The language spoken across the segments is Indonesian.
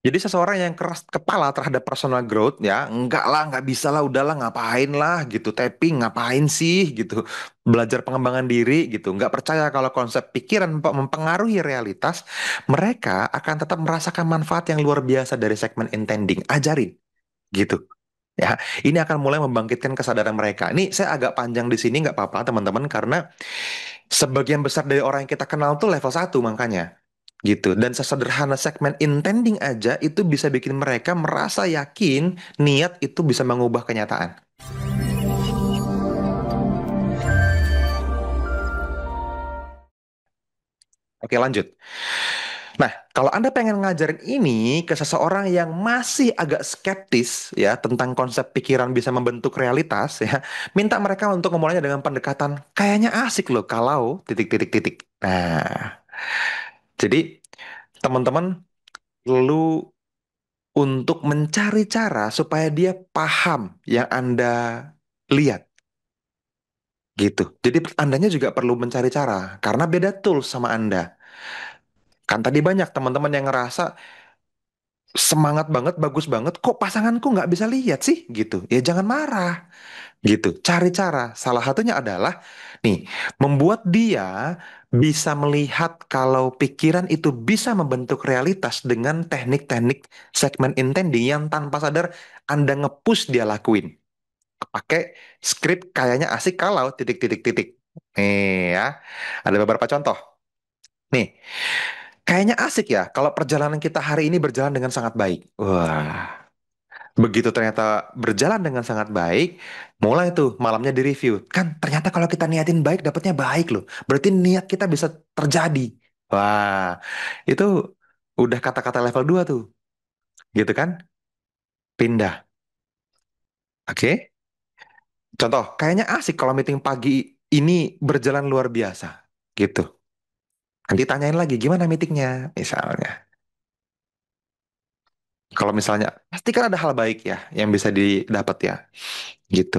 Jadi seseorang yang keras kepala terhadap personal growth ya, enggak lah, nggak bisa lah, udahlah ngapain lah gitu, tapping ngapain sih gitu, belajar pengembangan diri gitu, nggak percaya kalau konsep pikiran mempengaruhi realitas, mereka akan tetap merasakan manfaat yang luar biasa dari segmen intending. Ajarin gitu. Ya, ini akan mulai membangkitkan kesadaran mereka. Ini saya agak panjang di sini, nggak apa-apa teman-teman, karena sebagian besar dari orang yang kita kenal tuh level satu makanya gitu. Dan sesederhana segmen intending aja itu bisa bikin mereka merasa yakin niat itu bisa mengubah kenyataan. Oke, lanjut. Nah, kalau Anda pengen ngajarin ini ke seseorang yang masih agak skeptis ya tentang konsep pikiran bisa membentuk realitas ya, minta mereka untuk memulainya dengan pendekatan kayaknya asik loh kalau titik titik titik. Nah, jadi teman-teman perlu untuk mencari cara supaya dia paham yang Anda lihat gitu. Jadi Andanya juga perlu mencari cara karena beda tools sama Anda. Kan tadi banyak teman-teman yang ngerasa semangat banget, bagus banget, kok pasanganku nggak bisa lihat sih gitu. Ya jangan marah gitu. Cari cara. Salah satunya adalah nih, membuat dia bisa melihat kalau pikiran itu bisa membentuk realitas dengan teknik-teknik segmen intending yang tanpa sadar Anda nge-push dia lakuin. Pakai skrip kayaknya asik kalau titik titik titik. Nih ya, ada beberapa contoh. Nih, kayaknya asik ya kalau perjalanan kita hari ini berjalan dengan sangat baik. Wah, begitu ternyata berjalan dengan sangat baik, mulai tuh malamnya di-review. Kan ternyata kalau kita niatin baik, dapatnya baik loh. Berarti niat kita bisa terjadi. Wah, itu udah kata-kata level 2 tuh. Gitu kan? Pindah. Oke? Contoh, kayaknya asik kalau meeting pagi ini berjalan luar biasa. Gitu. Nanti tanyain lagi, gimana meetingnya? Misalnya. Kalau misalnya, pasti kan ada hal baik ya yang bisa didapat ya. Gitu.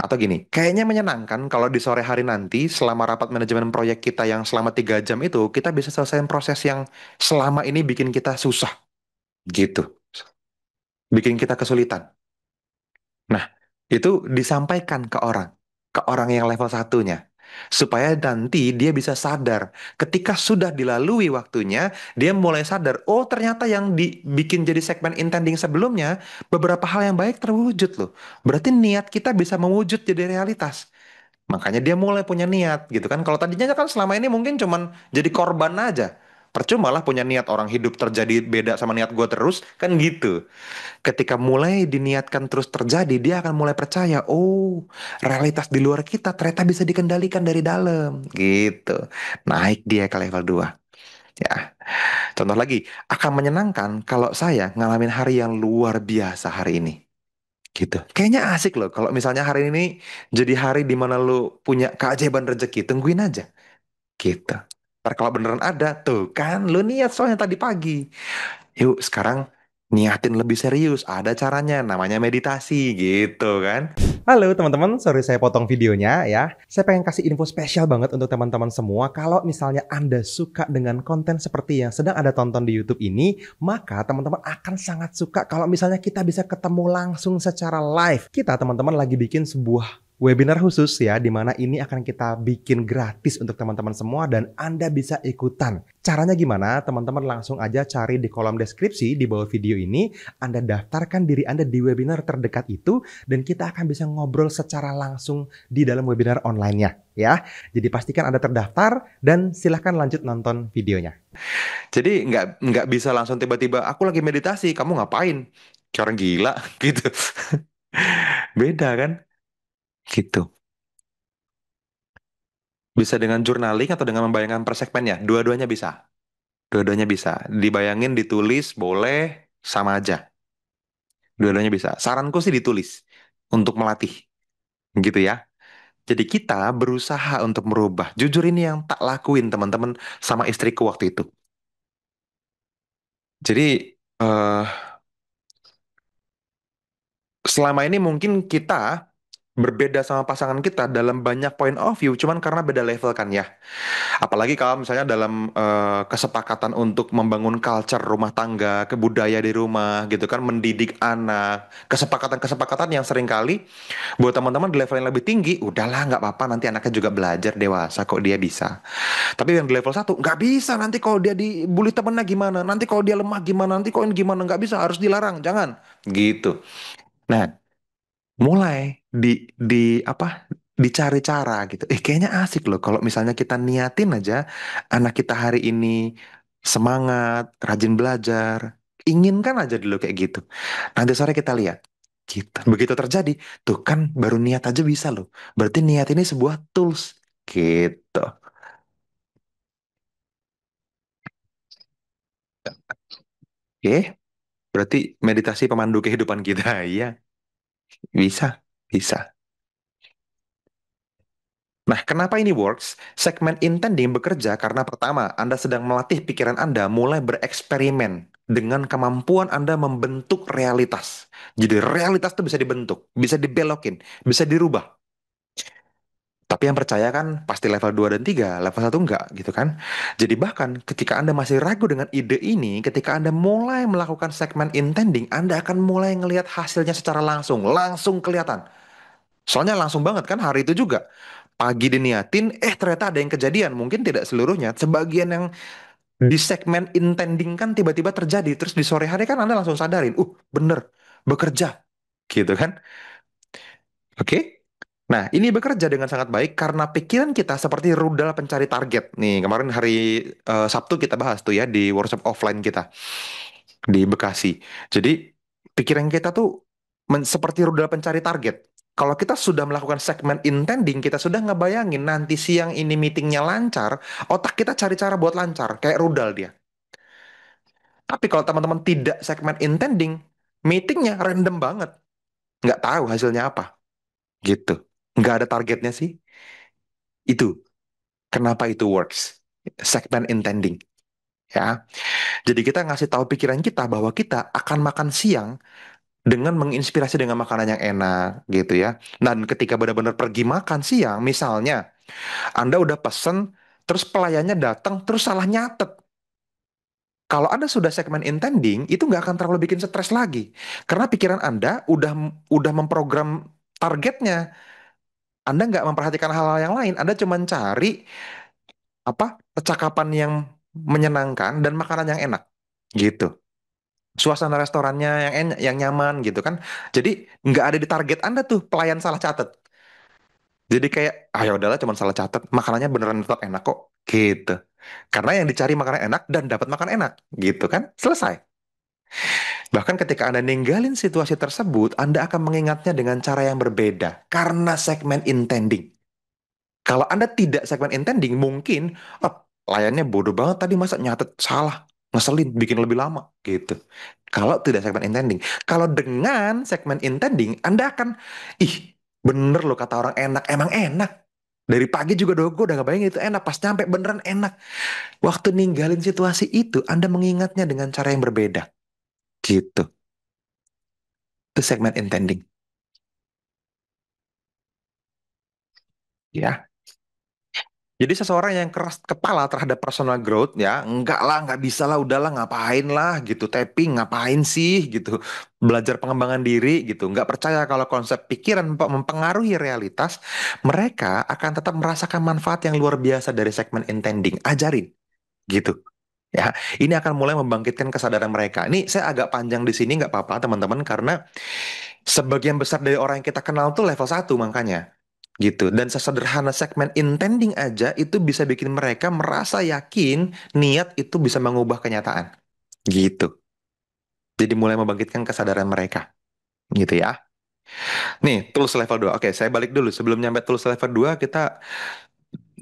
Atau gini, kayaknya menyenangkan kalau di sore hari nanti selama rapat manajemen proyek kita yang selama 3 jam itu kita bisa selesaiin proses yang selama ini bikin kita susah gitu, bikin kita kesulitan. Nah, itu disampaikan ke orang yang level satunya. Supaya nanti dia bisa sadar. Ketika sudah dilalui waktunya, dia mulai sadar, oh ternyata yang dibikin jadi segmen intending sebelumnya, beberapa hal yang baik terwujud loh. Berarti niat kita bisa mewujud jadi realitas. Makanya dia mulai punya niat gitu kan. Kalau tadinya kan selama ini mungkin cuman jadi korban aja. Percuma lah punya niat orang hidup terjadi beda sama niat gue terus, kan gitu. Ketika mulai diniatkan terus terjadi, dia akan mulai percaya, oh, realitas di luar kita ternyata bisa dikendalikan dari dalam, gitu. Naik dia ke level 2. Ya. Contoh lagi, akan menyenangkan kalau saya ngalamin hari yang luar biasa hari ini. Gitu. Kayaknya asik loh kalau misalnya hari ini jadi hari di mana lu punya keajaiban rezeki, tungguin aja. Gitu. Ntar kalau beneran ada, tuh kan lu niat soalnya tadi pagi. Yuk sekarang niatin lebih serius. Ada caranya, namanya meditasi gitu kan. Halo teman-teman, sorry saya potong videonya ya. Saya pengen kasih info spesial banget untuk teman-teman semua. Kalau misalnya Anda suka dengan konten seperti yang sedang Anda tonton di YouTube ini, maka teman-teman akan sangat suka kalau misalnya kita bisa ketemu langsung secara live. Kita teman-teman lagi bikin sebuah webinar khusus ya, di mana ini akan kita bikin gratis untuk teman-teman semua dan Anda bisa ikutan. Caranya gimana? Teman-teman langsung aja cari di kolom deskripsi di bawah video ini. Anda daftarkan diri Anda di webinar terdekat itu dan kita akan bisa ngobrol secara langsung di dalam webinar online-nya ya. Jadi pastikan Anda terdaftar dan silahkan lanjut nonton videonya. Jadi nggak bisa langsung tiba-tiba aku lagi meditasi, kamu ngapain? Kayak orang gila gitu. Beda kan? Gitu. Bisa dengan journaling atau dengan membayangkan per segmennya. Dua-duanya bisa. Dua-duanya bisa. Dibayangin, ditulis, boleh, sama aja. Dua-duanya bisa. Saranku sih ditulis untuk melatih. Gitu ya. Jadi kita berusaha untuk merubah. Jujur ini yang tak lakuin teman-teman sama istriku waktu itu. Jadi selama ini mungkin kita berbeda sama pasangan kita dalam banyak point of view, cuman karena beda level kan ya. Apalagi kalau misalnya dalam kesepakatan untuk membangun culture rumah tangga, kebudaya di rumah gitu kan, mendidik anak, kesepakatan-kesepakatan yang seringkali buat teman-teman di level yang lebih tinggi, udahlah nggak apa-apa nanti anaknya juga belajar dewasa kok dia bisa. Tapi yang di level satu nggak bisa nanti kalau dia dibully temennya gimana, nanti kalau dia lemah gimana, nanti kalau ini gimana nggak bisa harus dilarang, jangan gitu. Nah, mulai di apa dicari cara gitu. Kayaknya asik loh kalau misalnya kita niatin aja anak kita hari ini semangat, rajin belajar, inginkan aja dulu kayak gitu. Nanti sore kita lihat. Gitu. Begitu terjadi, tuh kan baru niat aja bisa loh. Berarti niat ini sebuah tools. Gitu. Oke, berarti meditasi pemandu kehidupan kita. Iya, bisa, bisa. Nah, kenapa ini works? Segmen intending bekerja karena pertama, Anda sedang melatih pikiran Anda mulai bereksperimen dengan kemampuan Anda membentuk realitas. Jadi realitas itu bisa dibentuk, bisa dibelokin, bisa dirubah. Tapi yang percaya kan pasti level 2 dan 3, level satu enggak gitu kan. Jadi bahkan ketika Anda masih ragu dengan ide ini, ketika Anda mulai melakukan segmen intending, Anda akan mulai ngelihat hasilnya secara langsung, langsung kelihatan. Soalnya langsung banget kan hari itu juga. Pagi diniatin, ternyata ada yang kejadian. Mungkin tidak seluruhnya. Sebagian yang di segmen intending kan tiba-tiba terjadi. Terus di sore hari kan Anda langsung sadarin, bener, bekerja. Gitu kan. Oke? Nah, ini bekerja dengan sangat baik karena pikiran kita seperti rudal pencari target. Nih, kemarin hari Sabtu kita bahas tuh ya di workshop offline kita di Bekasi. Jadi pikiran kita tuh seperti rudal pencari target. Kalau kita sudah melakukan segmen intending, kita sudah ngebayangin nanti siang ini meetingnya lancar, otak kita cari cara buat lancar, kayak rudal dia. Tapi kalau teman-teman tidak segmen intending, meetingnya random banget, nggak tahu hasilnya apa, gitu. Nggak ada targetnya sih. Itu kenapa itu works. Segmen intending, ya. Jadi kita ngasih tahu pikiran kita bahwa kita akan makan siang dengan menginspirasi dengan makanan yang enak gitu ya. Dan ketika benar-benar pergi makan siang, misalnya Anda udah pesen, terus pelayannya datang, terus salah nyatet. Kalau Anda sudah segmen intending, itu nggak akan terlalu bikin stres lagi. Karena pikiran Anda udah memprogram targetnya. Anda nggak memperhatikan hal-hal yang lain. Anda cuma cari percakapan yang menyenangkan dan makanan yang enak. Gitu. Suasana restorannya yang enak, yang nyaman gitu kan. Jadi nggak ada di target Anda tuh pelayan salah catat. Jadi kayak, ya udahlah cuma salah catat, makanannya beneran tetap enak kok, gitu. Karena yang dicari makanan enak dan dapat makan enak, gitu kan? Selesai. Bahkan ketika Anda ninggalin situasi tersebut, Anda akan mengingatnya dengan cara yang berbeda karena segmen intending. Kalau Anda tidak segmen intending, mungkin layannya bodoh banget tadi masa nyatet salah, ngeselin, bikin lebih lama gitu. Kalau tidak segmen intending. Kalau dengan segmen intending, Anda akan, ih, bener loh kata orang enak, emang enak. Dari pagi juga gue udah ngebayangin itu enak, pas nyampe beneran enak. Waktu ninggalin situasi itu, Anda mengingatnya dengan cara yang berbeda. Gitu. Itu segmen intending. Ya. Jadi seseorang yang keras kepala terhadap personal growth ya, enggak lah, nggak bisa lah, udahlah ngapain lah gitu, tapping ngapain sih gitu, belajar pengembangan diri gitu, nggak percaya kalau konsep pikiran mempengaruhi realitas, mereka akan tetap merasakan manfaat yang luar biasa dari segmen intending, ajarin gitu. Ya, ini akan mulai membangkitkan kesadaran mereka. Ini saya agak panjang di sini nggak apa-apa teman-teman karena sebagian besar dari orang yang kita kenal tuh level satu makanya gitu. Dan sesederhana segmen intending aja itu bisa bikin mereka merasa yakin niat itu bisa mengubah kenyataan. Gitu. Jadi mulai membangkitkan kesadaran mereka. Gitu ya. Nih, tools level 2. Oke, saya balik dulu. Sebelum nyampe tools level 2, kita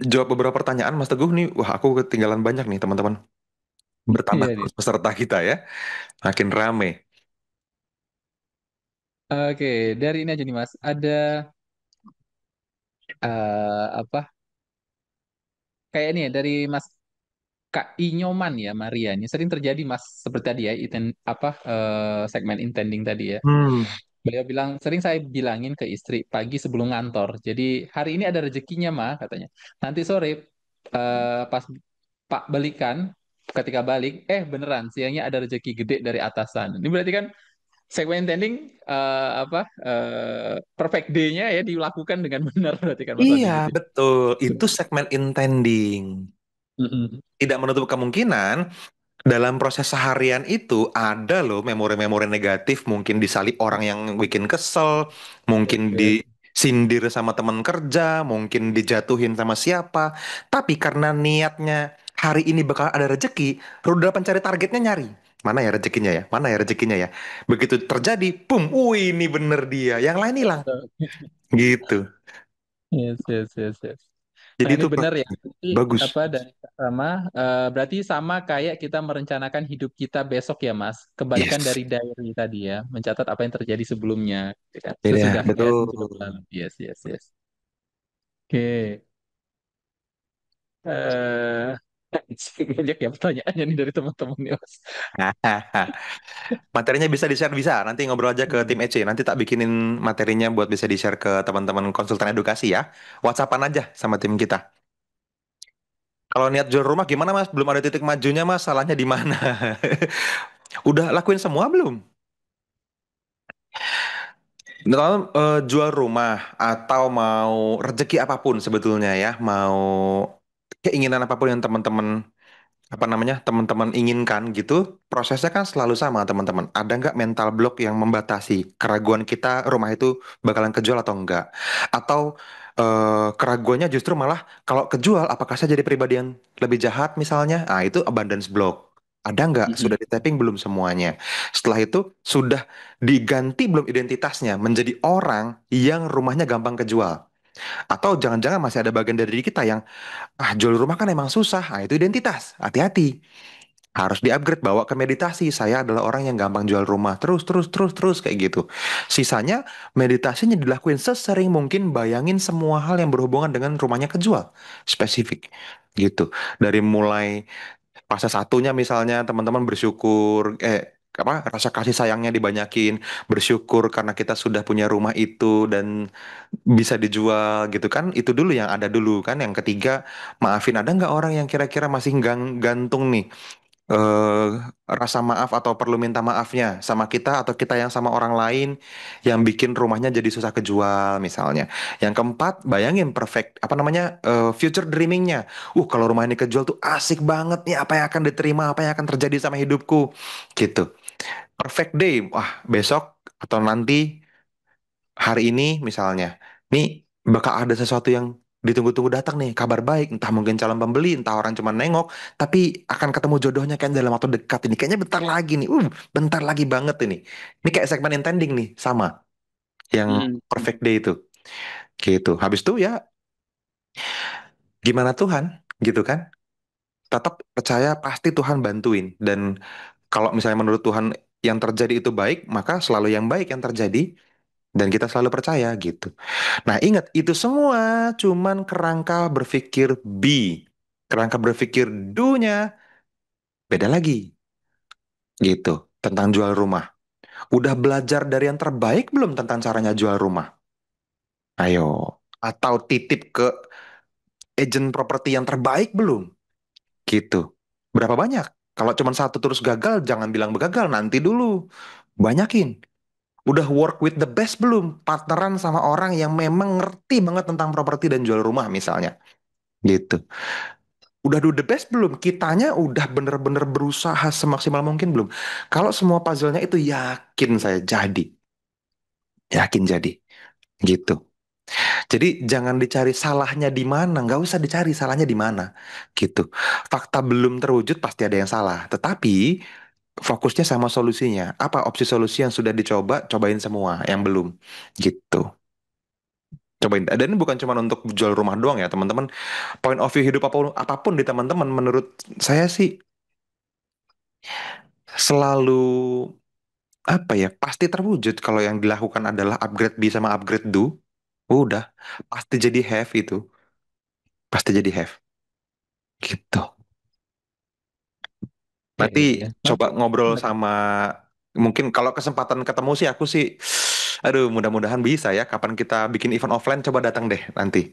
jawab beberapa pertanyaan Mas Teguh nih. Wah, aku ketinggalan banyak nih teman-teman. Bertambah Iya nih. terus peserta kita ya. Makin rame. Oke, dari ini aja nih Mas. Ada apa? Kayak ini ya dari Mas Kak Inyoman ya Maria ini sering terjadi Mas seperti tadi ya segmen intending tadi ya. Hmm. Beliau bilang, sering saya bilangin ke istri pagi sebelum ngantor. Jadi hari ini ada rezekinya mah katanya. Nanti sore pas Pak balikan, ketika balik, beneran siangnya ada rezeki gede dari atasan. Ini berarti kan segmen intending perfect day-nya ya dilakukan dengan benar berarti kan Mas Iya, Wadid gitu. betul. Itu segmen intending. Mm-mm. Tidak menutup kemungkinan dalam proses seharian itu ada loh memori-memori negatif, mungkin disalip orang yang bikin kesel, mungkin Oke. disindir sama teman kerja, mungkin dijatuhin sama siapa. Tapi karena niatnya hari ini bakal ada rezeki, rudal pencari targetnya nyari. Mana ya rezekinya ya? Mana ya rezekinya ya? Begitu terjadi, boom, wih ini bener dia. Yang lain hilang. Gitu. Yes, yes, yes, yes. Nah Jadi ini itu benar ya. Berarti bagus. apa dari sama berarti sama kayak kita merencanakan hidup kita besok ya Mas. Kebalikan Yes. dari diary tadi ya, mencatat apa yang terjadi sebelumnya, gitu kan. Iya, Sesudahnya betul. dan juga berlalu. Yes, yes, yes. Oke. Eh banyak ya pertanyaannya nih dari teman-teman nih Mas. Materinya bisa di-share bisa. Nanti ngobrol aja ke tim Hmm. EC. Nanti tak bikinin materinya buat bisa di-share ke teman-teman konsultan edukasi ya. WhatsAppan aja sama tim kita. Kalau niat jual rumah gimana Mas? Belum ada titik majunya Mas. Salahnya di mana? Udah lakuin semua belum? Dalam jual rumah atau mau rezeki apapun sebetulnya ya, mau keinginan apapun yang teman-teman apa namanya teman-teman inginkan gitu, prosesnya kan selalu sama teman-teman. Ada nggak mental block yang membatasi keraguan kita rumah itu bakalan kejual atau enggak? Atau keraguannya justru malah kalau kejual apakah saya jadi pribadi yang lebih jahat misalnya? Ah itu abundance block. Ada nggak? Mhm. Sudah di tapping belum semuanya? Setelah itu sudah diganti belum identitasnya menjadi orang yang rumahnya gampang kejual? Atau jangan-jangan masih ada bagian dari diri kita yang jual rumah kan emang susah. Ah, itu identitas. Hati-hati. Harus di-upgrade bawa ke meditasi. Saya adalah orang yang gampang jual rumah. Terus, terus, terus, terus kayak gitu. Sisanya meditasinya dilakuin sesering mungkin bayangin semua hal yang berhubungan dengan rumahnya kejual. Spesifik. Gitu. Dari mulai fase satunya misalnya teman-teman bersyukur, rasa kasih sayangnya dibanyakin, bersyukur karena kita sudah punya rumah itu dan bisa dijual gitu kan, itu dulu yang ada dulu kan. Yang ketiga, maafin ada nggak orang yang kira-kira masih gantung nih eh rasa maaf atau perlu minta maafnya sama kita atau kita yang sama orang lain yang bikin rumahnya jadi susah kejual misalnya. Yang keempat, bayangin perfect apa namanya future dreamingnya. Kalau rumah ini kejual tuh asik banget nih, apa yang akan diterima, apa yang akan terjadi sama hidupku gitu. Perfect day, wah besok atau nanti hari ini misalnya, nih bakal ada sesuatu yang ditunggu-tunggu datang nih, kabar baik, entah mungkin calon pembeli, entah orang cuma nengok, tapi akan ketemu jodohnya kan dalam waktu dekat ini. Kayaknya bentar lagi nih, bentar lagi banget ini. Ini kayak segmen intending nih, sama yang Hmm. perfect day itu, gitu. Habis itu ya gimana Tuhan, gitu kan? Tetap percaya pasti Tuhan bantuin. Dan kalau misalnya menurut Tuhan yang terjadi itu baik, maka selalu yang baik yang terjadi. Dan kita selalu percaya gitu. Nah, ingat itu semua cuman kerangka berpikir B. Kerangka berpikir do-nya beda lagi gitu tentang jual rumah. Udah belajar dari yang terbaik belum tentang caranya jual rumah? Ayo. Atau titip ke agent properti yang terbaik belum? Gitu. Berapa banyak? Kalau cuma satu terus gagal, jangan bilang gagal, nanti dulu. Banyakin. Udah work with the best belum? Partneran sama orang yang memang ngerti banget tentang properti dan jual rumah misalnya. Gitu. Udah do the best belum? Kitanya udah bener-bener berusaha semaksimal mungkin belum? Kalau semua puzzle-nya itu yakin saya jadi. Yakin jadi. Gitu. Jadi jangan dicari salahnya di mana. Nggak usah dicari salahnya di mana. Gitu. Fakta belum terwujud pasti ada yang salah. Tetapi fokusnya sama solusinya. Apa opsi solusi yang sudah dicoba? Cobain semua. Yang belum. Gitu. Cobain. Dan ini bukan cuma untuk jual rumah doang ya teman-teman. Point of view hidup apapun, apapun di teman-teman menurut saya sih selalu apa ya pasti terwujud kalau yang dilakukan adalah upgrade B sama upgrade do. Udah pasti jadi have itu. Pasti jadi have gitu. Iya, Nanti iya, iya. coba Oke. ngobrol Menarik. sama mungkin kalau kesempatan ketemu sih aku sih Aduh, mudah-mudahan bisa ya. Kapan kita bikin event offline, coba datang deh nanti.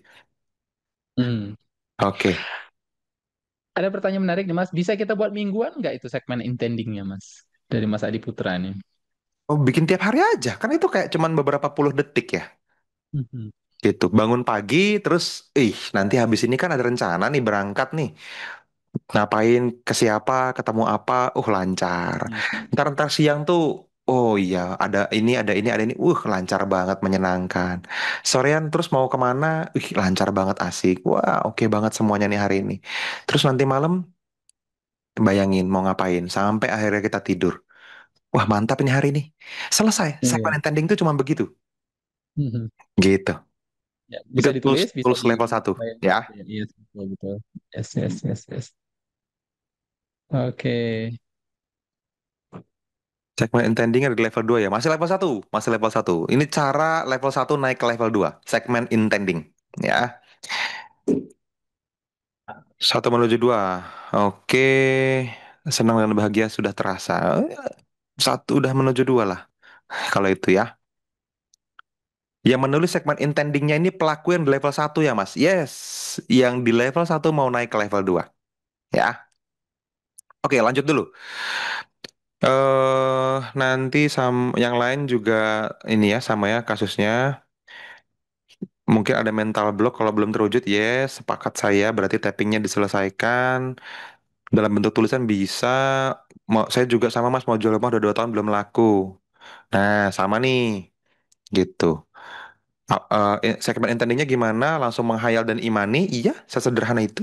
Hmm. Oke. Ada pertanyaan menarik nih Mas. Bisa kita buat mingguan nggak itu segmen intendingnya Mas? Dari Mas Adi Putra nih. Oh, bikin tiap hari aja. Kan itu kayak cuman beberapa puluh detik ya. Mhm. Gitu. Bangun pagi, terus, nanti habis ini kan ada rencana nih berangkat nih. Ngapain, ke siapa, ketemu apa, lancar. Mhm. Ntar siang tuh, oh iya, ada ini, ada ini, lancar banget, menyenangkan. Sorean terus mau kemana, lancar banget, asik. Wah, oke banget semuanya nih hari ini. Terus nanti malam, bayangin mau ngapain, sampai akhirnya kita tidur. Wah, mantap ini hari ini. Selesai, Iya. segmen intending tuh cuma begitu. Mhm. Gitu. Ya, Itu bisa tools, ditulis, bisa tools di level satu, ya. Iya, betul, betul. Yes, yes, yes, yes. Oke. Segmen intending ada di level 2 ya. Masih level satu, masih level satu. Ini cara level satu naik ke level 2. Segmen intending, ya. Satu menuju dua. Oke. Senang dan bahagia sudah terasa. Satu udah menuju dua lah. Kalau itu ya. Yang menulis segmen intendingnya ini pelaku yang di level satu ya, Mas. Yes. Yang di level satu mau naik ke level 2. Ya. Oke, lanjut dulu. Nanti yang lain juga ini ya sama ya kasusnya. Mungkin ada mental block kalau belum terwujud. Yes, sepakat saya. Berarti tappingnya diselesaikan. Dalam bentuk tulisan bisa. Saya juga sama Mas mau jual rumah udah 2 tahun belum laku. Nah, sama nih, gitu. Segmen intendingnya gimana? Langsung menghayal dan imani? Iya, sesederhana itu.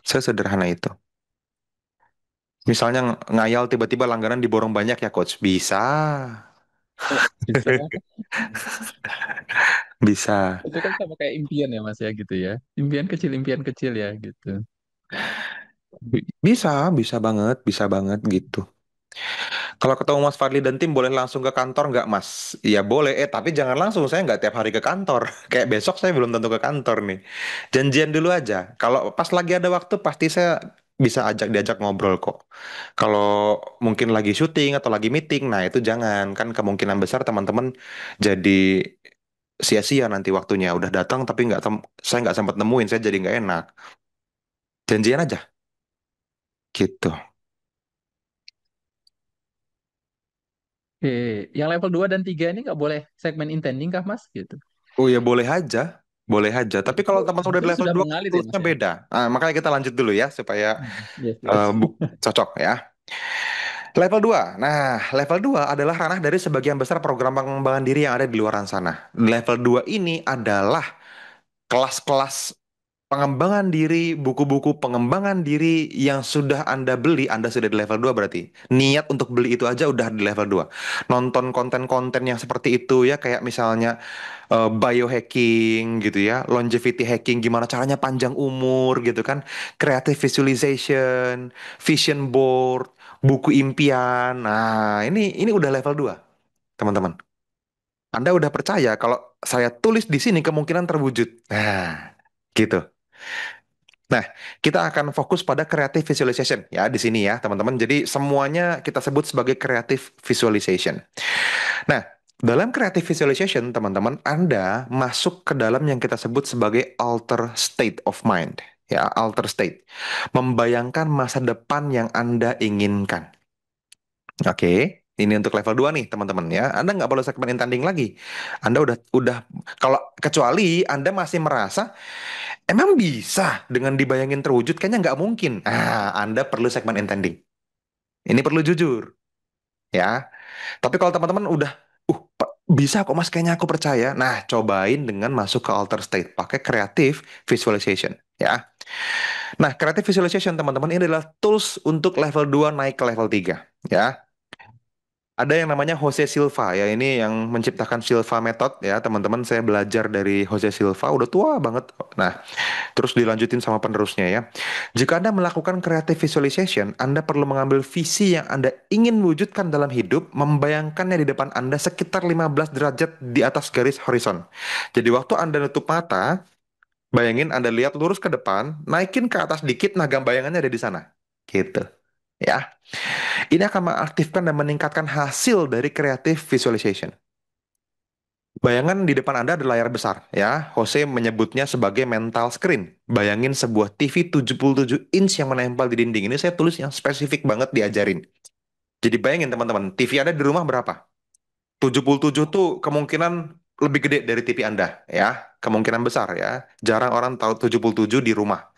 Sesederhana itu. Misalnya ngayal tiba-tiba langganan diborong banyak ya coach. Bisa. Bisa. Bisa. Itu kan sama kayak impian ya Mas ya gitu ya. Impian kecil ya gitu. Bisa banget, bisa banget gitu. Kalau ketemu Mas Fadli dan tim boleh langsung ke kantor nggak Mas? Iya boleh, tapi jangan langsung, saya nggak tiap hari ke kantor. Kayak besok saya belum tentu ke kantor nih. Janjian dulu aja. Kalau pas lagi ada waktu pasti saya bisa diajak ngobrol kok. Kalau mungkin lagi syuting atau lagi meeting, nah itu jangan. Kan kemungkinan besar teman-teman jadi sia-sia nanti waktunya. Udah datang tapi saya nggak sempat nemuin, saya jadi nggak enak. Janjian aja, gitu. Oke, yang level 2 dan 3 ini nggak boleh segmen intending kah Mas gitu. Oh ya boleh aja, boleh aja. Tapi Itu kalau teman udah di sebetulnya level sudah 2 mengalir ya Mas toolsnya ya. beda. Nah, makanya kita lanjut dulu ya supaya Yes, yes. cocok ya. Level 2. Nah, level 2 adalah ranah dari sebagian besar program pengembangan diri yang ada di luar sana. Level 2 ini adalah kelas-kelas pengembangan diri, buku-buku pengembangan diri yang sudah Anda beli, Anda sudah di level 2 berarti. Niat untuk beli itu aja udah di level 2. Nonton konten-konten yang seperti itu ya, kayak misalnya biohacking gitu ya, longevity hacking, gimana caranya panjang umur gitu kan, creative visualization, vision board, buku impian. Nah, ini udah level 2 teman-teman. Anda udah percaya kalau saya tulis di sini kemungkinan terwujud. Nah, gitu. Nah, kita akan fokus pada creative visualization ya di sini ya, teman-teman. Jadi semuanya kita sebut sebagai creative visualization. Nah, dalam creative visualization, teman-teman, Anda masuk ke dalam yang kita sebut sebagai alter state of mind. Ya, alter state. Membayangkan masa depan yang Anda inginkan. Oke, ini untuk level 2 nih, teman-teman ya. Anda nggak perlu segmen intending lagi. Anda udah, kalau kecuali Anda masih merasa, emang bisa dengan dibayangin terwujud, kayaknya nggak mungkin. Anda perlu segmen intending. Ini perlu jujur, ya. Tapi kalau teman-teman udah, bisa kok mas, kayaknya aku percaya. Nah, cobain dengan masuk ke alter state, pakai creative visualization, ya. Nah, creative visualization teman-teman ini adalah tools untuk level 2 naik ke level 3, ya. Ada yang namanya Jose Silva ya, ini yang menciptakan Silva Method ya, teman-teman. Saya belajar dari Jose Silva, udah tua banget. Nah, terus dilanjutin sama penerusnya ya. Jika Anda melakukan creative visualization, Anda perlu mengambil visi yang Anda ingin wujudkan dalam hidup, membayangkannya di depan Anda sekitar 15 derajat di atas garis horizon. Jadi waktu Anda nutup mata, bayangin Anda lihat lurus ke depan, naikin ke atas dikit, nah bayangannya ada di sana. Gitu. Ya. Ini akan mengaktifkan dan meningkatkan hasil dari creative visualization. Bayangan di depan Anda ada layar besar, ya. Jose menyebutnya sebagai mental screen. Bayangin sebuah TV 77 inch yang menempel di dinding. Ini saya tulis yang spesifik banget diajarin. Jadi bayangin teman-teman, TV Anda di rumah berapa? 77 tuh kemungkinan lebih gede dari TV Anda, ya. Kemungkinan besar, ya. Jarang orang tahu 77 di rumah.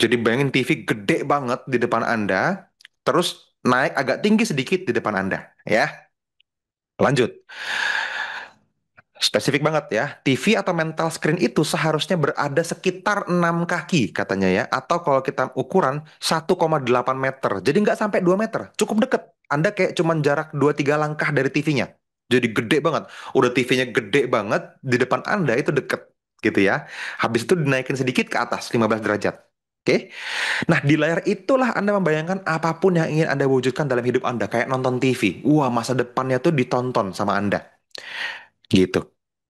Jadi bayangin TV gede banget di depan Anda, terus naik agak tinggi sedikit di depan Anda, ya. Lanjut. Spesifik banget ya. TV atau mental screen itu seharusnya berada sekitar 6 kaki katanya ya. Atau kalau kita ukuran 1,8 meter. Jadi nggak sampai 2 meter. Cukup deket. Anda kayak cuman jarak 2-3 langkah dari TV-nya. Jadi gede banget. Udah TV-nya gede banget. Di depan Anda itu deket. Gitu ya. Habis itu dinaikin sedikit ke atas 15 derajat. Oke. Nah, di layar itulah Anda membayangkan apapun yang ingin Anda wujudkan dalam hidup Anda. Kayak nonton TV. Wah, masa depannya tuh ditonton sama Anda. Gitu.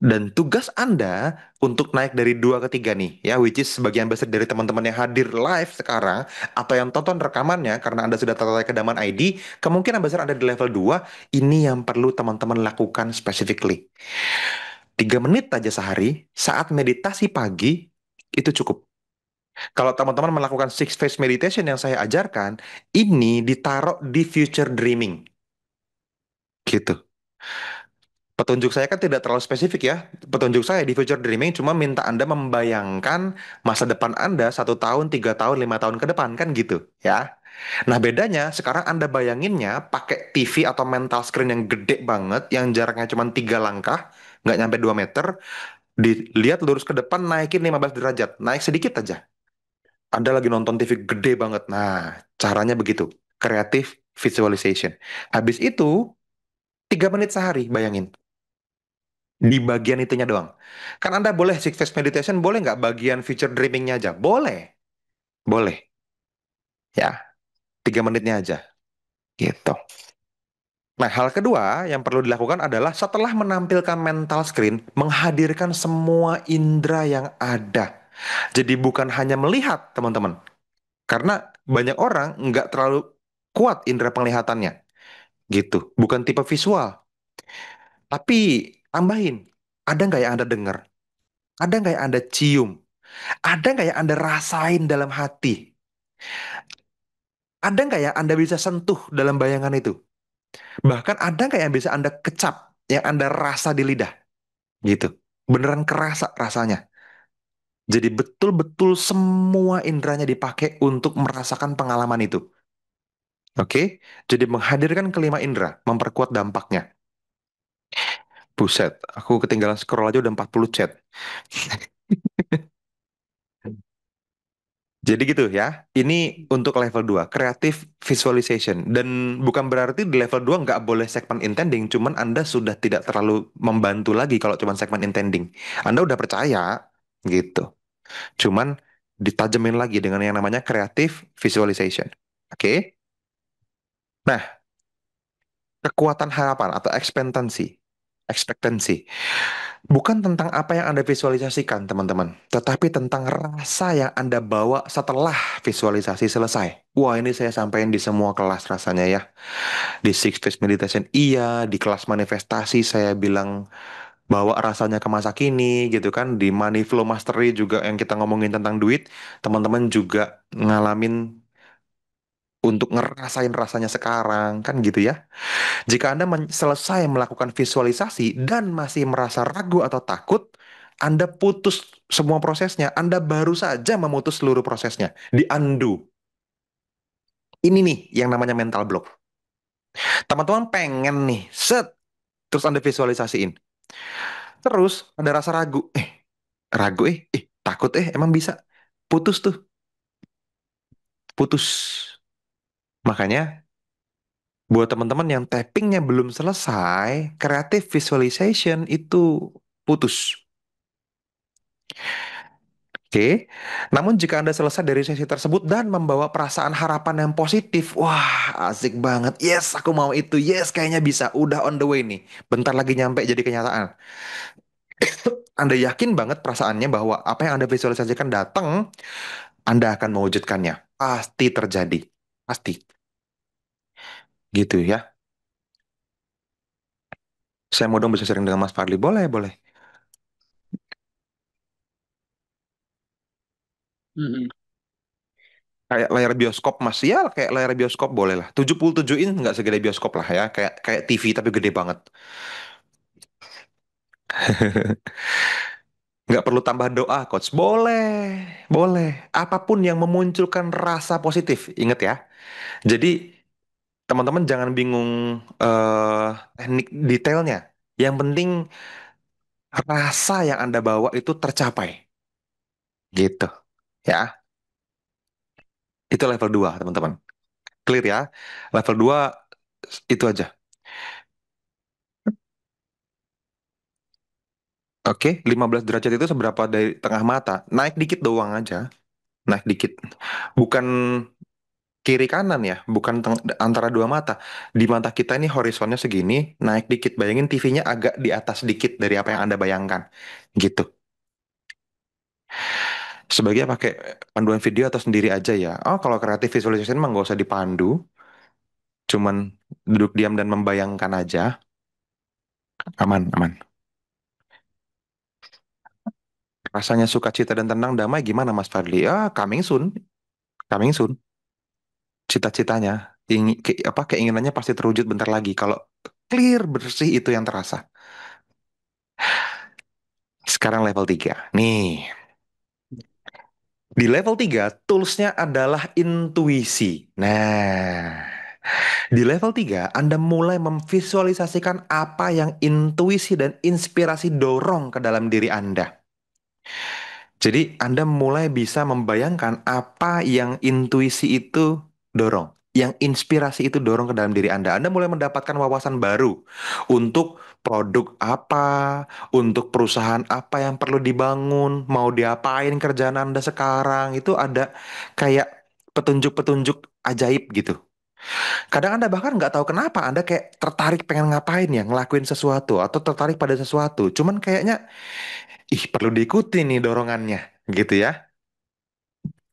Dan tugas Anda untuk naik dari 2 ke 3 nih, ya, which is sebagian besar dari teman-teman yang hadir live sekarang, atau yang tonton rekamannya, karena Anda sudah tertarik ke Daman ID, kemungkinan besar Anda di level 2. Ini yang perlu teman-teman lakukan specifically. 3 menit aja sehari, saat meditasi pagi, itu cukup. Kalau teman-teman melakukan six phase meditation yang saya ajarkan, ini ditaruh di future dreaming. Gitu. Petunjuk saya kan tidak terlalu spesifik ya. Petunjuk saya di future dreaming cuma minta Anda membayangkan masa depan Anda 1 tahun, 3 tahun, 5 tahun ke depan kan gitu ya. Nah bedanya sekarang Anda bayanginnya pakai TV atau mental screen yang gede banget, yang jaraknya cuma 3 langkah, nggak nyampe 2 meter. Dilihat lurus ke depan, naikin 15 derajat, naik sedikit aja. Anda lagi nonton TV gede banget. Nah caranya begitu, creative visualization. Habis itu 3 menit sehari, bayangin. Di bagian itunya doang. Kan Anda boleh six phase meditation, boleh nggak bagian future dreamingnya aja? Boleh, boleh. Ya, 3 menitnya aja. Gitu. Nah, hal kedua yang perlu dilakukan adalah setelah menampilkan mental screen, menghadirkan semua indera yang ada. Jadi bukan hanya melihat, teman-teman. Karena banyak orang nggak terlalu kuat indera penglihatannya. Gitu. Bukan tipe visual. Tapi tambahin, ada nggak yang Anda dengar? Ada nggak yang Anda cium? Ada nggak yang Anda rasain dalam hati? Ada nggak yang Anda bisa sentuh dalam bayangan itu? Bahkan ada nggak yang bisa Anda kecap, yang Anda rasa di lidah? Gitu. Beneran kerasa rasanya. Jadi betul-betul semua inderanya dipakai untuk merasakan pengalaman itu. Oke? Jadi menghadirkan kelima indera, memperkuat dampaknya. Buset, aku ketinggalan scroll aja udah 40 chat. Jadi gitu ya. Ini untuk level 2 creative visualization. Dan bukan berarti di level 2 nggak boleh segment intending, cuman Anda sudah tidak terlalu membantu lagi kalau cuman segment intending. Anda udah percaya, gitu. Cuman ditajemin lagi dengan yang namanya creative visualization. Oke? Nah, kekuatan harapan atau ekspektansi. Bukan tentang apa yang Anda visualisasikan, teman-teman, tetapi tentang rasa yang Anda bawa setelah visualisasi selesai. Wah, ini saya sampaikan di semua kelas rasanya ya. Di Six Phase Meditation iya, di kelas manifestasi saya bilang bawa rasanya ke masa kini gitu kan. Di Money Flow Mastery juga yang kita ngomongin tentang duit, teman-teman juga ngalamin untuk ngerasain rasanya sekarang kan gitu ya. Jika Anda selesai melakukan visualisasi dan masih merasa ragu atau takut, Anda putus semua prosesnya. Anda baru saja memutus seluruh prosesnya. Di undo. Ini nih yang namanya mental block. Teman-teman pengen nih, set, terus Anda visualisasiin. Terus ada rasa ragu. Ragu takut emang bisa. Putus tuh, putus. Makanya buat teman-teman yang tappingnya belum selesai, creative visualization itu putus. Oke, namun jika Anda selesai dari sesi tersebut dan membawa perasaan harapan yang positif, wah asik banget. Yes, aku mau itu. Yes, kayaknya bisa. Udah on the way nih. Bentar lagi nyampe jadi kenyataan. Anda yakin banget perasaannya bahwa apa yang Anda visualisasikan datang, Anda akan mewujudkannya. Pasti terjadi. Pasti. Gitu ya. Saya mau dong bisa sering dengan Mas Fadli. Boleh, boleh. Mm-mm. Kayak layar bioskop Mas, ya kayak layar bioskop boleh lah. 77 in nggak segede bioskop lah ya. Kayak kayak TV tapi gede banget. Nggak perlu tambah doa, coach. Boleh, boleh. Apapun yang memunculkan rasa positif. Ingat ya. Jadi teman-teman jangan bingung teknik detailnya. Yang penting rasa yang Anda bawa itu tercapai. Gitu. Ya, itu level 2 teman-teman. Clear ya? Level 2 itu aja. Oke, 15 derajat itu seberapa dari tengah mata? Naik dikit doang aja. Naik dikit. Bukan kiri kanan ya, bukan antara dua mata. Di mata kita ini horizonnya segini, naik dikit. Bayangin TV-nya agak di atas dikit dari apa yang Anda bayangkan. Gitu. Sebagai pakai panduan video atau sendiri aja ya. Oh, kalau creative visualization mah nggak usah dipandu. Cuman duduk diam dan membayangkan aja. Aman, aman. Rasanya sukacita dan tenang damai gimana Mas Fadli? Ah, coming soon. Coming soon. Cita-citanya, apa keinginannya pasti terwujud bentar lagi. Kalau clear bersih itu yang terasa. Sekarang level 3. Nih, di level 3 toolsnya adalah intuisi. Nah, di level 3 Anda mulai memvisualisasikan apa yang intuisi dan inspirasi dorong ke dalam diri Anda. Jadi Anda mulai bisa membayangkan apa yang intuisi itu dorong, yang inspirasi itu dorong ke dalam diri Anda. Anda mulai mendapatkan wawasan baru untuk produk apa, untuk perusahaan apa yang perlu dibangun, mau diapain kerjaan Anda sekarang. Itu ada kayak petunjuk-petunjuk ajaib gitu. Kadang Anda bahkan nggak tahu kenapa Anda kayak tertarik pengen ngapain ya, ngelakuin sesuatu atau tertarik pada sesuatu. Cuman kayaknya, ih perlu diikuti nih dorongannya gitu ya.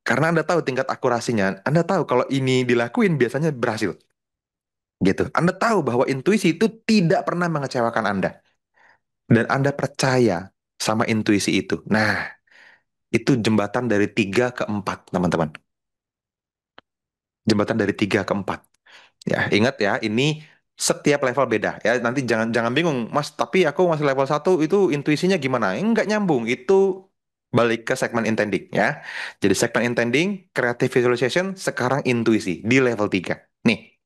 Karena Anda tahu tingkat akurasinya, Anda tahu kalau ini dilakuin biasanya berhasil gitu. Anda tahu bahwa intuisi itu tidak pernah mengecewakan Anda dan Anda percaya sama intuisi itu. Nah, itu jembatan dari 3 ke 4, teman-teman. Jembatan dari 3 ke 4. Ya, ingat ya, ini setiap level beda ya. Nanti jangan jangan bingung, Mas, tapi aku masih level 1 itu intuisinya gimana? Enggak nyambung. Itu balik ke segmen intending ya. Jadi segmen intending, creative visualization, sekarang intuisi di level 3. Nih,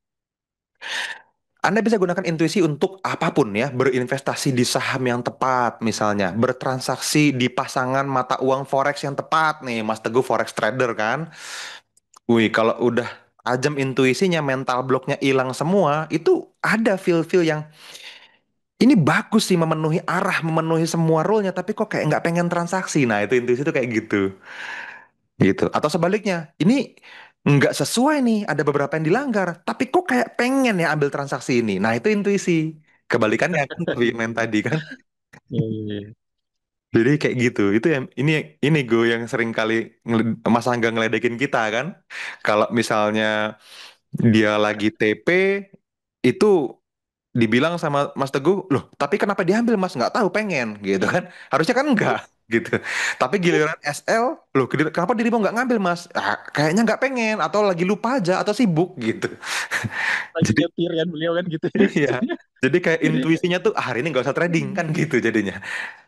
Anda bisa gunakan intuisi untuk apapun ya, berinvestasi di saham yang tepat misalnya, bertransaksi di pasangan mata uang forex yang tepat nih, Mas Teguh forex trader kan. Wih, kalau udah tajam intuisinya, mental blocknya hilang semua, itu ada feel-feel yang ini bagus sih memenuhi arah, memenuhi semua role-nya, tapi kok kayak nggak pengen transaksi. Nah, itu intuisi itu kayak gitu. Gitu. Atau sebaliknya, ini nggak sesuai nih, ada beberapa yang dilanggar, tapi kok kayak pengen ya ambil transaksi ini. Nah, itu intuisi. Kebalikannya kan tapi yang tadi kan. Iya, iya, iya. Jadi kayak gitu. Itu yang ini gue yang sering kali Mas Angga ngeledekin kita kan. Kalau misalnya dia lagi TP itu dibilang sama Mas Teguh, loh, tapi kenapa diambil Mas? Nggak tahu, pengen, gitu kan? Harusnya kan enggak, gitu. Tapi giliran SL, loh, kenapa dirimu nggak ngambil Mas? Ah, kayaknya nggak pengen, atau lagi lupa aja, atau sibuk, gitu. Lagi Jadi, nyetir kan beliau kan gitu. iya. Jadi kayak Jadi intuisinya tuh, ah, hari ini nggak usah trading, kan gitu jadinya.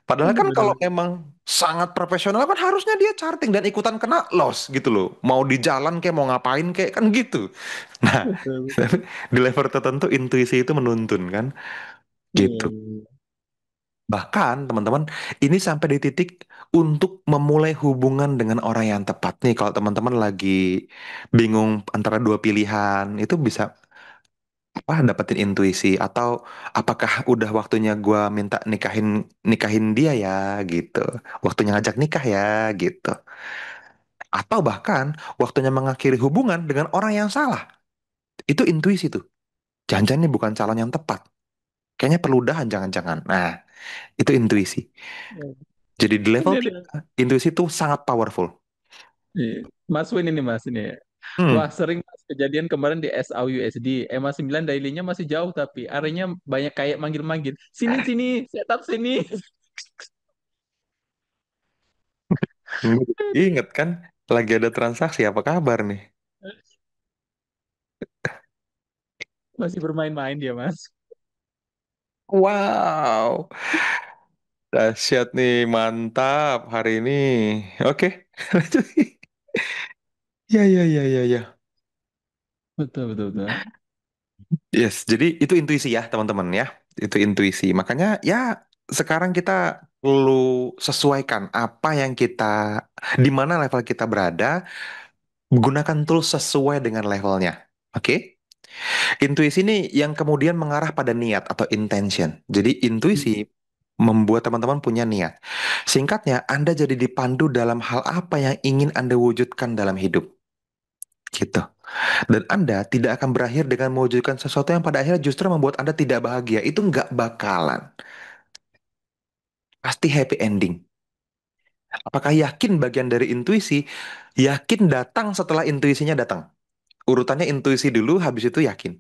Padahal kan kalau bener-bener. emang sangat profesional kan harusnya dia charting dan ikutan kena loss gitu loh. Mau di jalan kayak mau ngapain kayak kan gitu. Nah, Betul. di level tertentu intuisi itu menuntun kan Iya, gitu. iya. Bahkan teman-teman ini sampai di titik untuk memulai hubungan dengan orang yang tepat nih. Kalau teman-teman lagi bingung antara dua pilihan, itu bisa apa dapetin intuisi atau apakah udah waktunya gua minta nikahin nikahin dia ya gitu. Waktunya ngajak nikah ya gitu. Atau bahkan waktunya mengakhiri hubungan dengan orang yang salah. Itu intuisi tuh. Jangan-jangan ini bukan calon yang tepat. Kayaknya perlu udahan jangan-jangan. Nah, itu intuisi. Iya. Jadi di level Ini ada. 3 intuisi itu sangat powerful. Iya. Mas Win ini Mas ini. Hmm. Wah, sering Mas. kejadian kemarin di SAUUSD, EMA 9 daily-nya masih jauh tapi areanya banyak kayak manggil-manggil. Sini sini, setup sini. Ingat kan, lagi ada transaksi, apa kabar nih? Masih bermain-main dia, Mas. Wow, dahsyat nih, mantap hari ini. Oke, lanjut. Ya, ya, ya, ya, ya. Betul, betul, betul. Yes, jadi itu intuisi ya teman-teman ya. Itu intuisi. Makanya ya sekarang kita perlu sesuaikan apa yang kita, di mana level kita berada, gunakan tools sesuai dengan levelnya. Oke? Intuisi ini yang kemudian mengarah pada niat atau intention. Jadi intuisi membuat teman-teman punya niat. Singkatnya, Anda jadi dipandu dalam hal apa yang ingin Anda wujudkan dalam hidup. Gitu. Dan Anda tidak akan berakhir dengan mewujudkan sesuatu yang pada akhirnya justru membuat Anda tidak bahagia. Itu nggak bakalan. Pasti happy ending. Apakah yakin bagian dari intuisi? Yakin datang setelah intuisinya datang. Urutannya intuisi dulu, habis itu yakin.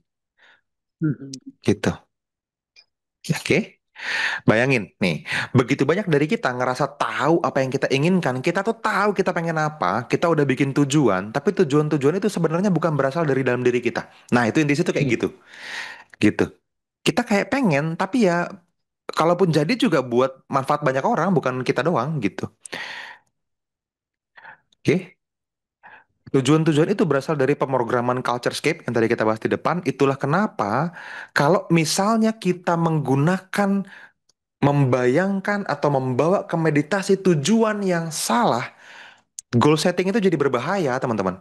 Mm-mm. Gitu. Oke? Bayangin nih, begitu banyak dari kita ngerasa tahu apa yang kita inginkan, kita tuh tahu kita pengen apa, kita udah bikin tujuan, tapi tujuan-tujuan itu sebenarnya bukan berasal dari dalam diri kita. Nah, itu intinya tuh kayak Iya. gitu. Gitu. Kita kayak pengen, tapi ya kalaupun jadi juga buat manfaat banyak orang, bukan kita doang gitu. Oke. Tujuan-tujuan itu berasal dari pemrograman culturescape yang tadi kita bahas di depan. Itulah kenapa kalau misalnya kita menggunakan, membayangkan atau membawa ke meditasi tujuan yang salah, goal setting itu jadi berbahaya, teman-teman.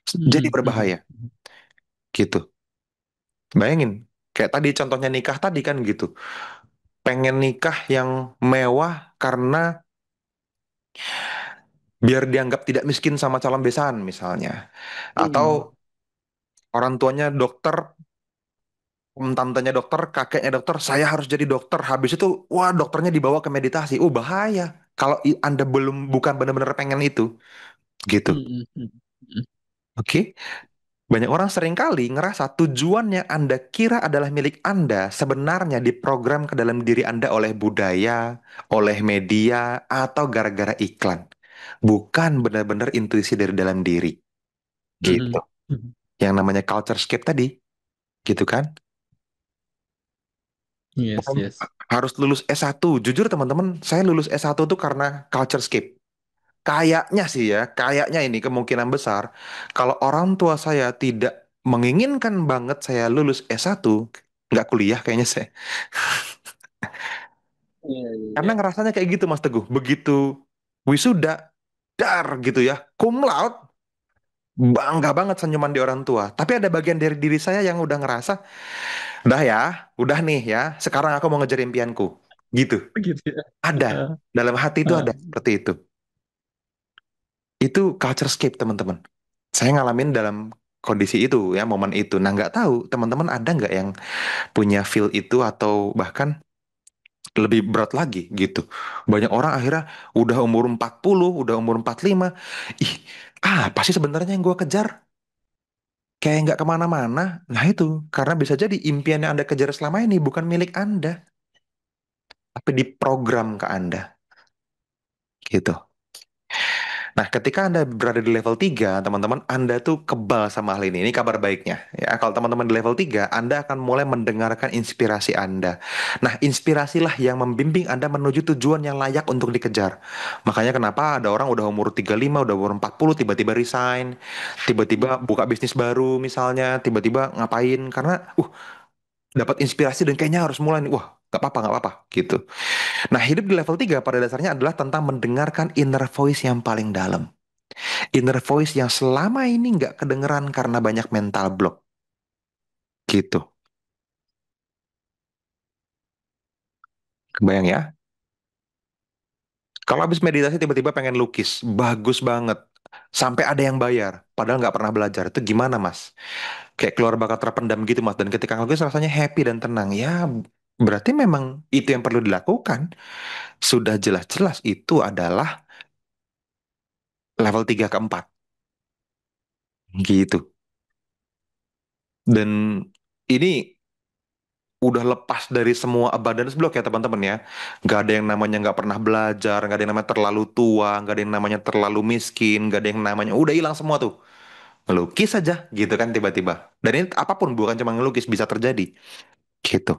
Jadi Mm-mm. berbahaya Mm-mm. gitu. Bayangin, kayak tadi contohnya nikah tadi kan gitu. Pengen nikah yang mewah karena biar dianggap tidak miskin sama calon besan misalnya. Mm. Atau orang tuanya dokter, tantenya dokter, kakeknya dokter, saya harus jadi dokter. Habis itu, wah dokternya dibawa ke meditasi. Bahaya. Kalau Anda belum bukan benar-benar pengen itu, gitu. Mm-mm. Mm-mm. Oke? Banyak orang seringkali ngerasa tujuan yang Anda kira adalah milik Anda sebenarnya diprogram ke dalam diri Anda oleh budaya, oleh media, atau gara-gara iklan. Bukan benar-benar intuisi dari dalam diri. Gitu. Mm-mm. Mm-mm. Yang namanya culture scape tadi, gitu kan? Yes, yes. Harus lulus S1. Jujur teman-teman, saya lulus S1 tuh karena culture scape. Kayaknya sih ya, kayaknya ini kemungkinan besar kalau orang tua saya tidak menginginkan banget saya lulus S1, nggak kuliah kayaknya saya. Iya, Karena iya. ngerasanya kayak gitu Mas Teguh. Begitu wisuda, dar gitu ya, cum laude, bangga banget senyuman di orang tua. Tapi ada bagian dari diri saya yang udah ngerasa, dah ya, udah nih ya, sekarang aku mau ngejar impianku. Gitu. Gitu ya. Ada. Ah, Dalam hati itu ah. ada seperti itu. Itu culture scape teman-teman. Saya ngalamin dalam kondisi itu ya, momen itu. Nah, nggak tahu teman-teman ada nggak yang punya feel itu atau bahkan lebih berat lagi gitu. Banyak orang akhirnya udah umur 40, udah umur 45. Ih, apa sih sebenarnya yang gue kejar? Kayak nggak kemana-mana. Nah itu, karena bisa jadi impian yang Anda kejar selama ini bukan milik Anda, tapi diprogram ke Anda. Gitu. Nah, ketika Anda berada di level 3, teman-teman, Anda tuh kebal sama hal ini. Ini kabar baiknya. Ya, kalau teman-teman di level 3, Anda akan mulai mendengarkan inspirasi Anda. Nah, inspirasilah yang membimbing Anda menuju tujuan yang layak untuk dikejar. Makanya kenapa ada orang udah umur 35, udah umur 40, tiba-tiba resign, tiba-tiba buka bisnis baru misalnya, tiba-tiba ngapain, karena dapat inspirasi dan kayaknya harus mulai nih. Wah, nggak apa-apa, gitu. Nah, hidup di level 3 pada dasarnya adalah tentang mendengarkan inner voice yang paling dalam. Inner voice yang selama ini nggak kedengeran karena banyak mental block. Gitu. Kebayang ya? Kalau habis meditasi tiba-tiba pengen lukis. Bagus banget. Sampai ada yang bayar. Padahal nggak pernah belajar. Itu gimana, Mas? Kayak keluar bakat terpendam gitu, Mas. Dan ketika ngelukis rasanya happy dan tenang. Ya, berarti memang itu yang perlu dilakukan. Sudah jelas-jelas itu adalah level 3 ke 4. Gitu. Dan ini udah lepas dari semua abundance block ya teman-teman ya. Nggak ada yang namanya nggak pernah belajar, nggak ada yang namanya terlalu tua, nggak ada yang namanya terlalu miskin, nggak ada yang namanya udah hilang semua tuh. Ngelukis aja gitu kan tiba-tiba. Dan ini apapun bukan cuma ngelukis bisa terjadi gitu.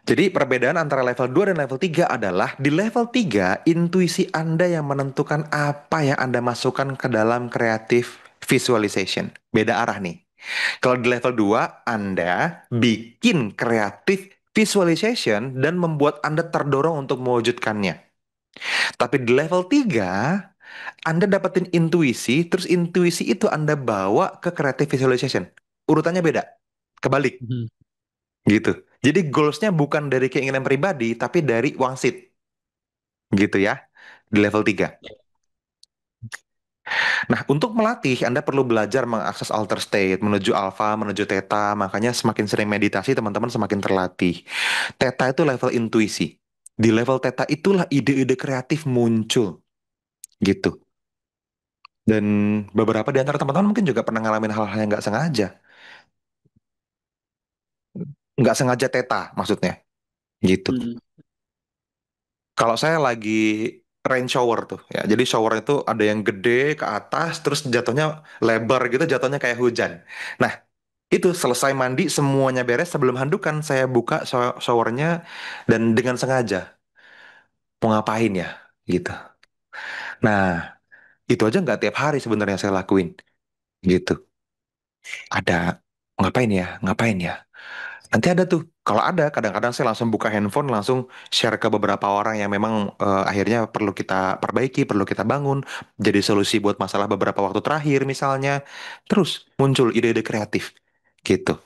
Jadi perbedaan antara level 2 dan level 3 adalah di level 3 intuisi Anda yang menentukan apa yang Anda masukkan ke dalam creative visualization. Beda arah nih. Kalau di level 2 Anda bikin creative visualization dan membuat Anda terdorong untuk mewujudkannya. Tapi di level 3 Anda dapetin intuisi, terus intuisi itu Anda bawa ke creative visualization. Urutannya beda. Kebalik. Mhm. Gitu. Jadi goalsnya bukan dari keinginan pribadi, tapi dari wangsit. Gitu ya, di level 3. Nah, untuk melatih, Anda perlu belajar mengakses alter state, menuju alpha, menuju theta. Makanya semakin sering meditasi, teman-teman semakin terlatih. Theta itu level intuisi. Di level theta itulah ide-ide kreatif muncul. Gitu. Dan beberapa di antara teman-teman mungkin juga pernah ngalamin hal-hal yang nggak sengaja. Nggak sengaja theta, maksudnya. Gitu. Mhm. Kalau saya lagi rain shower tuh ya. Jadi shower itu ada yang gede ke atas terus jatuhnya lebar gitu, jatuhnya kayak hujan. Nah, itu selesai mandi semuanya beres sebelum handukan saya buka showernya dan dengan sengaja mau ngapain ya gitu. Nah, itu aja nggak tiap hari sebenarnya saya lakuin gitu. Ada ngapain ya? Ngapain ya? Nanti ada tuh, kalau ada, kadang-kadang saya langsung buka handphone, langsung share ke beberapa orang yang memang akhirnya perlu kita perbaiki, perlu kita bangun, jadi solusi buat masalah beberapa waktu terakhir misalnya. Terus muncul ide-ide kreatif, gitu.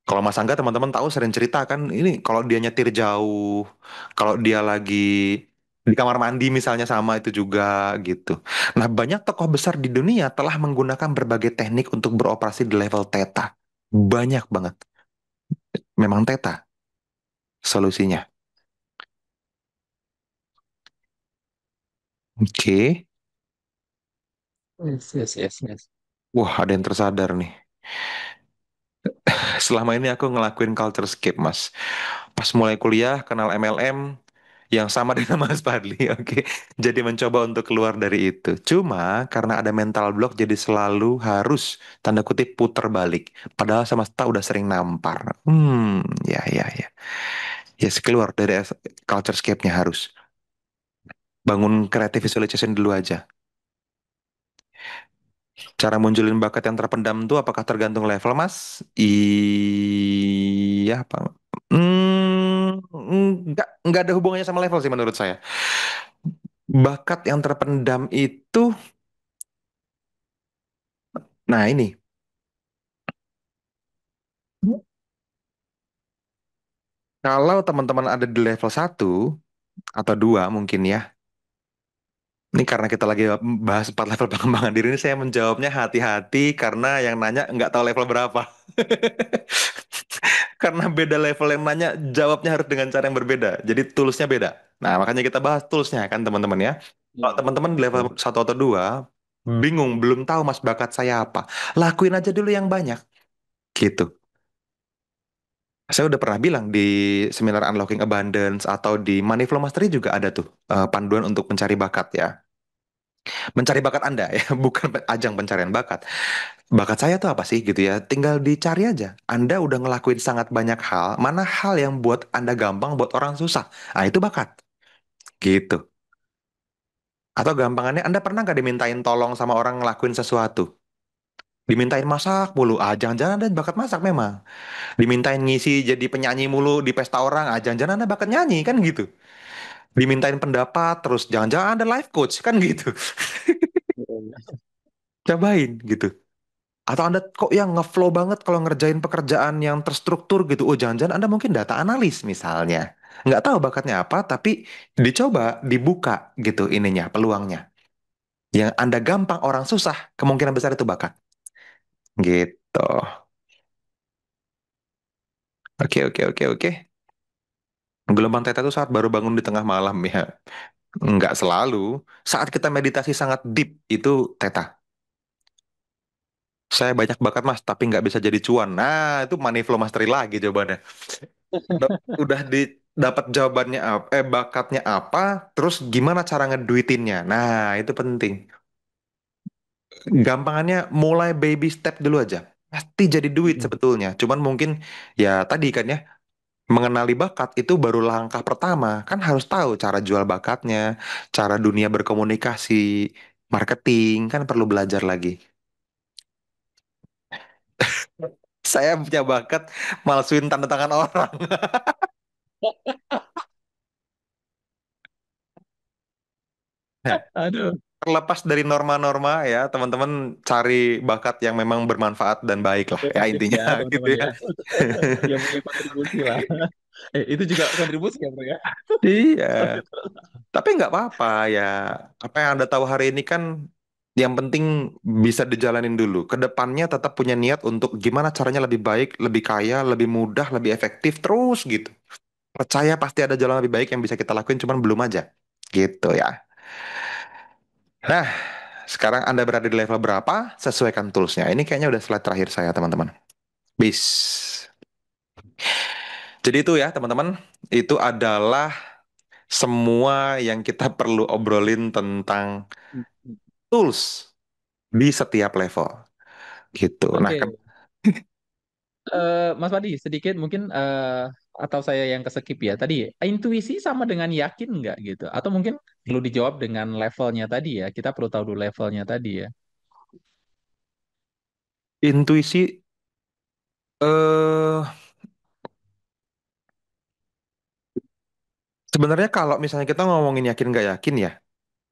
Kalau Mas Angga teman-teman tahu sering cerita kan, ini kalau dia nyetir jauh, kalau dia lagi di kamar mandi misalnya sama itu juga gitu. Nah, banyak tokoh besar di dunia telah menggunakan berbagai teknik untuk beroperasi di level theta. Banyak banget. Memang theta solusinya. Oke. Yes, yes, yes, yes. Wah, ada yang tersadar nih. Selama ini aku ngelakuin culture escape, Mas. Pas mulai kuliah, kenal MLM yang sama dengan Mas Fadli, oke. Jadi mencoba untuk keluar dari itu. Cuma karena ada mental block, jadi selalu harus, tanda kutip, puter balik. Padahal semesta udah sering nampar. Ya, ya, ya. Ya, keluar dari culture escape-nya harus. Bangun creative visualization dulu aja. Cara munculin bakat yang terpendam tuh apakah tergantung level, Mas? Iya, apa? Nggak ada hubungannya sama level sih menurut saya. Bakat yang terpendam itu, nah ini, kalau teman-teman ada di level 1 atau 2 mungkin ya. Ini karena kita lagi bahas 4 level pengembangan diri ini, saya menjawabnya hati-hati karena yang nanya nggak tahu level berapa. Karena beda level yang nanya, jawabnya harus dengan cara yang berbeda. Jadi toolsnya beda. Nah, makanya kita bahas toolsnya kan teman-teman ya. Kalau Iya, teman-teman di level betul. 1 atau 2, bingung, belum tahu mas bakat saya apa. Lakuin aja dulu yang banyak. Gitu. Saya udah pernah bilang di seminar Unlocking Abundance atau di Money Flow Mastery juga ada tuh panduan untuk mencari bakat ya. Mencari bakat Anda ya, bukan ajang pencarian bakat. Bakat saya tuh apa sih gitu ya? Tinggal dicari aja. Anda udah ngelakuin sangat banyak hal, mana hal yang buat Anda gampang, buat orang susah. Nah, itu bakat. Gitu. Atau gampangannya, Anda pernah nggak dimintain tolong sama orang ngelakuin sesuatu? Dimintain masak mulu. Ah, jangan-jangan Anda bakat masak memang. Dimintain ngisi jadi penyanyi mulu di pesta orang. Ah, jangan-jangan Anda bakat nyanyi, kan gitu. Dimintain pendapat, terus jangan-jangan Anda life coach, kan gitu. Iya. Cobain, gitu. Atau Anda kok yang ngeflow banget kalau ngerjain pekerjaan yang terstruktur gitu. Oh, jangan-jangan Anda mungkin data analis misalnya. Nggak tahu bakatnya apa, tapi dicoba, dibuka gitu ininya, peluangnya. Yang Anda gampang, orang susah, kemungkinan besar itu bakat. Gitu. Oke, oke, oke, oke. Gelombang teta itu saat baru bangun di tengah malam ya. Nggak selalu. Saat kita meditasi sangat deep, itu teta. Saya banyak bakat mas, tapi nggak bisa jadi cuan. Nah, itu money flow mastery lagi jawabannya. Udah di dapat jawabannya apa, bakatnya apa, terus gimana cara ngeduitinnya. Nah, itu penting. Gampangannya mulai baby step dulu aja. Pasti jadi duit Mm-mm. sebetulnya. Cuman mungkin ya tadi kan ya, mengenali bakat itu baru langkah pertama. Kan harus tahu cara jual bakatnya, cara dunia berkomunikasi, marketing, kan perlu belajar lagi. Saya punya bakat malsuin tanda tangan orang. Nah, Aduh, terlepas dari norma-norma ya, teman-teman cari bakat yang memang bermanfaat dan baik lah ya produktif intinya ya gitu teman-teman ya. ya. Yang punya kontribusi lah. Itu juga kontribusi ya bro ya. Iya, Sorry. tapi nggak apa-apa ya. Apa yang Anda tahu hari ini kan yang penting bisa dijalanin dulu. Kedepannya tetap punya niat untuk gimana caranya lebih baik, lebih kaya, lebih mudah, lebih efektif terus gitu. Percaya pasti ada jalan lebih baik yang bisa kita lakuin, cuman belum aja. Gitu ya. Nah, sekarang Anda berada di level berapa? Sesuaikan toolsnya. Ini kayaknya udah slide terakhir saya, teman-teman. Bis. Jadi itu ya, teman-teman. Itu adalah semua yang kita perlu obrolin tentang tools di setiap level. Gitu. Nah, Oke, Mas Wadi, sedikit mungkin atau saya yang keskip ya. Tadi intuisi sama dengan yakin nggak gitu? Atau mungkin perlu dijawab dengan levelnya tadi ya. Kita perlu tahu dulu levelnya tadi ya. intuisi eh sebenarnya kalau misalnya kita ngomongin yakin nggak yakin ya,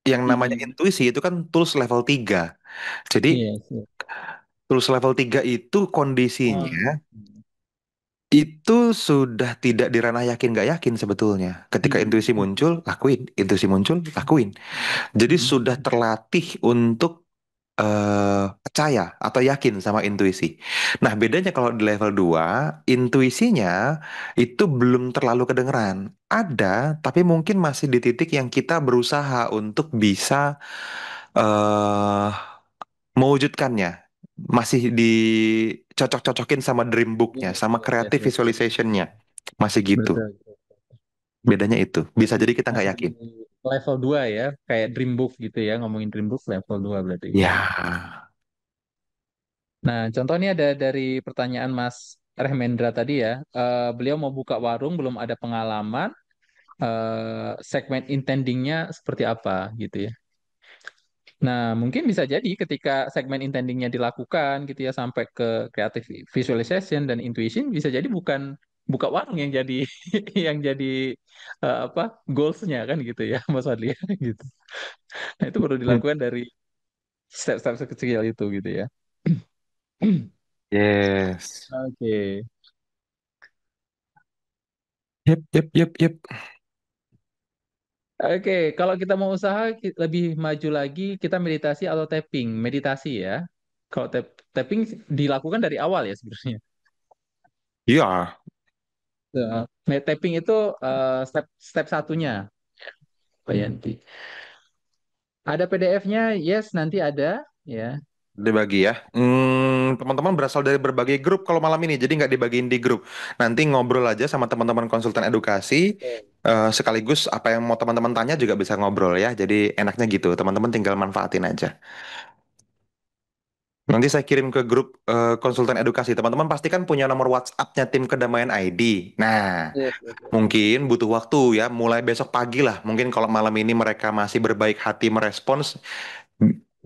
yang namanya Mm-mm. intuisi itu kan tools level 3. Jadi, Iya sih. tools level 3 itu Oh. kondisinya itu sudah tidak di ranah yakin nggak yakin sebetulnya. Ketika Mm-mm. intuisi muncul, lakuin. Intuisi muncul, lakuin. Jadi Mm-mm. sudah terlatih untuk percaya atau yakin sama intuisi. Nah, bedanya kalau di level 2 intuisinya itu belum terlalu kedengeran. Ada, tapi mungkin masih di titik yang kita berusaha untuk bisa eh mewujudkannya. Masih dicocok-cocokin sama dream booknya, Yes, sama yes, yes, creative yes, yes. visualizationnya. Masih gitu. Betul. Bedanya itu. Bisa Berarti jadi kita nggak masih di yakin. level 2 ya, kayak Dream Book gitu ya, ngomongin Dream Book level 2 berarti. Ya. Nah, contohnya ada dari pertanyaan Mas Rehmendra tadi ya, beliau mau buka warung, belum ada pengalaman, segmen intendingnya seperti apa gitu ya. Nah, mungkin bisa jadi ketika segmen intendingnya dilakukan gitu ya, sampai ke creative visualization dan intuition, bisa jadi bukan buka warung yang jadi yang jadi apa goalsnya kan gitu ya Mas Fadli ya, gitu. Nah, itu perlu Hmm. dilakukan dari step-step kecil itu gitu ya. Yes. Oke. Yep, yep, yep, yep. Oke, kalau kita mau usaha lebih maju lagi, kita meditasi atau tapping. Meditasi ya. Kalau tapping dilakukan dari awal ya sebenarnya. Iya. Tapping itu step step satunya, Pak Yanti. Ada PDF-nya? Yes, nanti ada. Ya. Dibagi ya. Teman-teman berasal dari berbagai grup kalau malam ini, jadi nggak dibagiin di grup. Nanti ngobrol aja sama teman-teman konsultan edukasi, sekaligus apa yang mau teman-teman tanya juga bisa ngobrol ya. Jadi enaknya gitu, teman-teman tinggal manfaatin aja. Nanti saya kirim ke grup konsultan edukasi. Teman-teman pasti kan punya nomor WhatsApp-nya tim kedamaian ID. Nah, Yes, yes, yes. mungkin butuh waktu ya, mulai besok pagi lah. Mungkin kalau malam ini mereka masih berbaik hati merespons,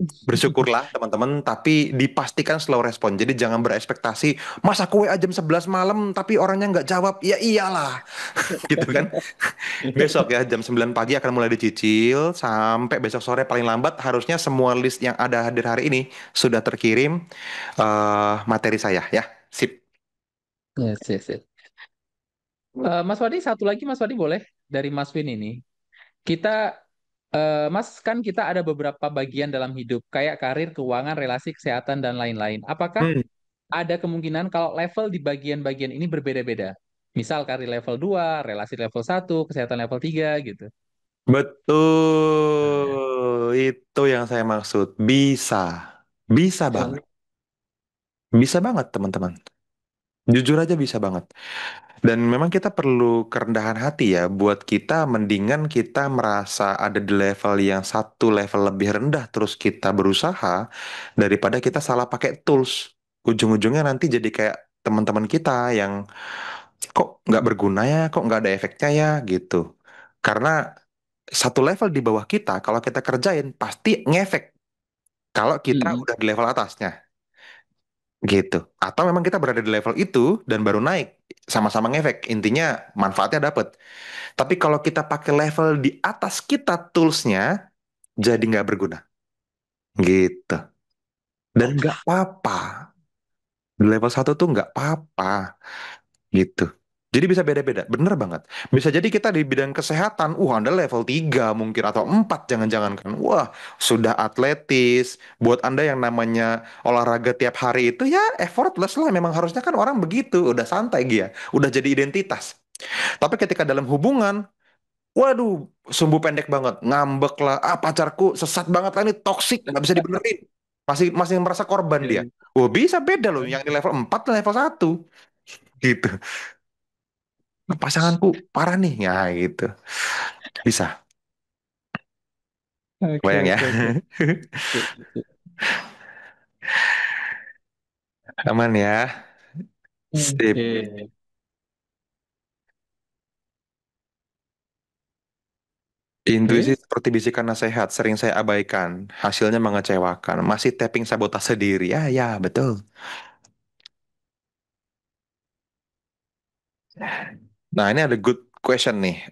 bersyukurlah teman-teman, tapi dipastikan slow respon. Jadi jangan berekspektasi, mas aku WA jam 11 malam tapi orangnya nggak jawab. Ya iyalah, gitu kan. Besok ya jam 9 pagi akan mulai dicicil, sampai besok sore paling lambat harusnya semua list yang ada hadir hari ini sudah terkirim materi saya ya. Sip. Yes, yes, yes. Mas Wadi, satu lagi Mas Wadi boleh dari Mas Win ini. Kita, Mas kan kita ada beberapa bagian dalam hidup, kayak karir, keuangan, relasi, kesehatan, dan lain-lain. Apakah Hmm, ada kemungkinan kalau level di bagian-bagian ini berbeda-beda? Misal karir level 2, relasi level 1, kesehatan level 3 gitu. Nah, betul. Itu yang saya maksud. Bisa. Bisa ya. banget. Bisa banget, teman-teman. Jujur aja bisa banget. Dan memang kita perlu kerendahan hati ya, buat kita mendingan kita merasa ada di level yang satu level lebih rendah terus kita berusaha daripada kita salah pakai tools. Ujung-ujungnya nanti jadi kayak teman-teman kita yang kok nggak berguna ya, kok nggak ada efeknya ya gitu. Karena satu level di bawah kita, kalau kita kerjain pasti ngefek kalau kita Mm-mm. udah di level atasnya gitu. Atau memang kita berada di level itu dan baru naik, sama-sama ngefek. Intinya manfaatnya dapet. Tapi kalau kita pakai level di atas kita toolsnya, jadi nggak berguna. Gitu. Dan nggak apa-apa. Di level satu tuh nggak apa-apa. Gitu. Jadi bisa beda-beda. Bener banget. Bisa jadi kita di bidang kesehatan, Anda level 3 mungkin, atau 4 jangan-jangan kan. Wah, sudah atletis. Buat Anda yang namanya olahraga tiap hari itu ya effortless lah. Memang harusnya kan orang begitu. Udah santai dia. Udah jadi identitas. Tapi ketika dalam hubungan, waduh, sumbu pendek banget, ngambek lah, pacarku sesat banget lah ini, toksik, nggak bisa dibenerin. Masih masih merasa korban dia. Oke. Wah, bisa beda loh, yang di level 4 dan level 1. Gitu. Pasanganku parah nih, ya gitu. Bisa, Oke, bayang ya. oke, oke. Sip, sip. Aman ya. Sip. Oke. Intuisi Oke. seperti bisikan nasihat, sering saya abaikan. Hasilnya mengecewakan. Masih tapping sabotase diri. Ya, ya, betul. Nah, ini ada good question nih.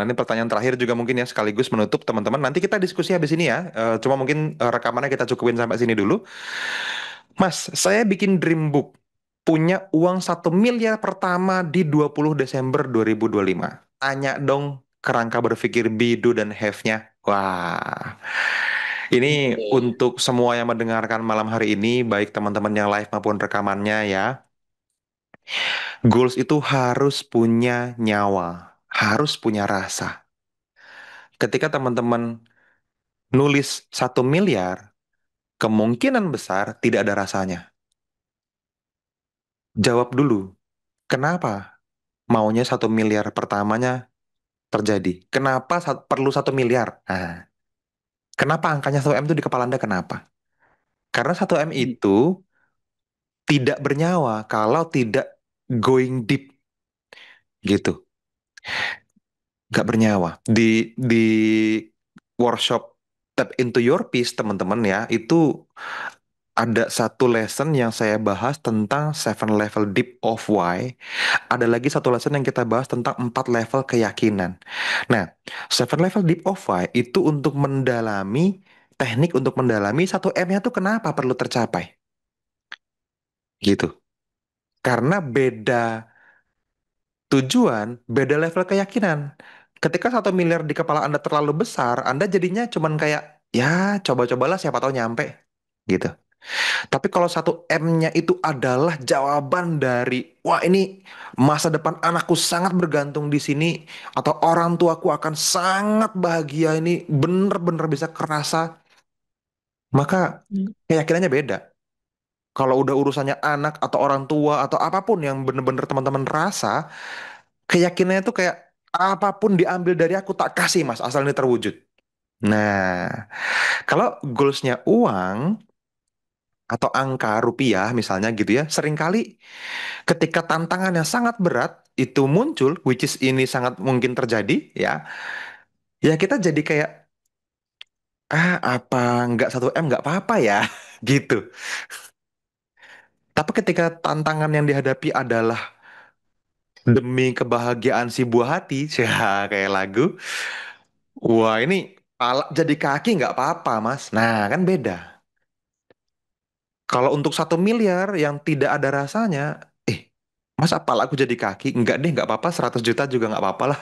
Ini pertanyaan terakhir juga mungkin ya, sekaligus menutup teman-teman. Nanti kita diskusi habis ini ya. Cuma mungkin rekamannya kita cukupin sampai sini dulu. Mas, saya bikin dream book. Punya uang 1 miliar pertama di 20 Desember 2025. Tanya dong kerangka berpikir be, do, dan have-nya. Wah, ini Oke. untuk semua yang mendengarkan malam hari ini, baik teman-teman yang live maupun rekamannya ya. Goals itu harus punya nyawa, harus punya rasa. Ketika teman-teman nulis 1 miliar, kemungkinan besar tidak ada rasanya. Jawab dulu, kenapa maunya 1 miliar pertamanya terjadi? Kenapa perlu 1 miliar? Nah, kenapa angkanya 1 M itu di kepala Anda kenapa? Karena 1 M Hmm. itu tidak bernyawa kalau tidak going deep gitu. Nggak bernyawa. Di workshop Tap into Your Peace, teman-teman ya, itu ada satu lesson yang saya bahas tentang 7 level deep of why. Ada lagi satu lesson yang kita bahas tentang 4 level keyakinan. Nah, 7 level deep of why itu untuk mendalami, teknik untuk mendalami 1 M-nya tuh kenapa perlu tercapai. Gitu. Karena beda tujuan, beda level keyakinan. Ketika 1 miliar di kepala Anda terlalu besar, Anda jadinya cuman kayak, ya coba-cobalah siapa tahu nyampe. Gitu. Tapi kalau 1 M-nya itu adalah jawaban dari, wah ini masa depan anakku sangat bergantung di sini, atau orang tuaku akan sangat bahagia ini, bener-bener bisa kerasa, maka keyakinannya beda. Kalau udah urusannya anak atau orang tua atau apapun yang bener-bener teman-teman rasa, keyakinannya tuh kayak apapun diambil dari aku tak kasih mas, asal ini terwujud. Nah, kalau goalsnya uang atau angka rupiah misalnya gitu ya, seringkali ketika tantangan yang sangat berat itu muncul, which is ini sangat mungkin terjadi ya, ya kita jadi kayak, apa nggak 1 M nggak apa-apa ya, gitu. Tapi ketika tantangan yang dihadapi adalah demi kebahagiaan si buah hati, ya kayak lagu, wah ini pala jadi kaki nggak apa-apa mas. Nah kan beda. Kalau untuk 1 miliar yang tidak ada rasanya, masa pala aku jadi kaki? Enggak deh, nggak apa-apa. 100 juta juga nggak apa-apa lah.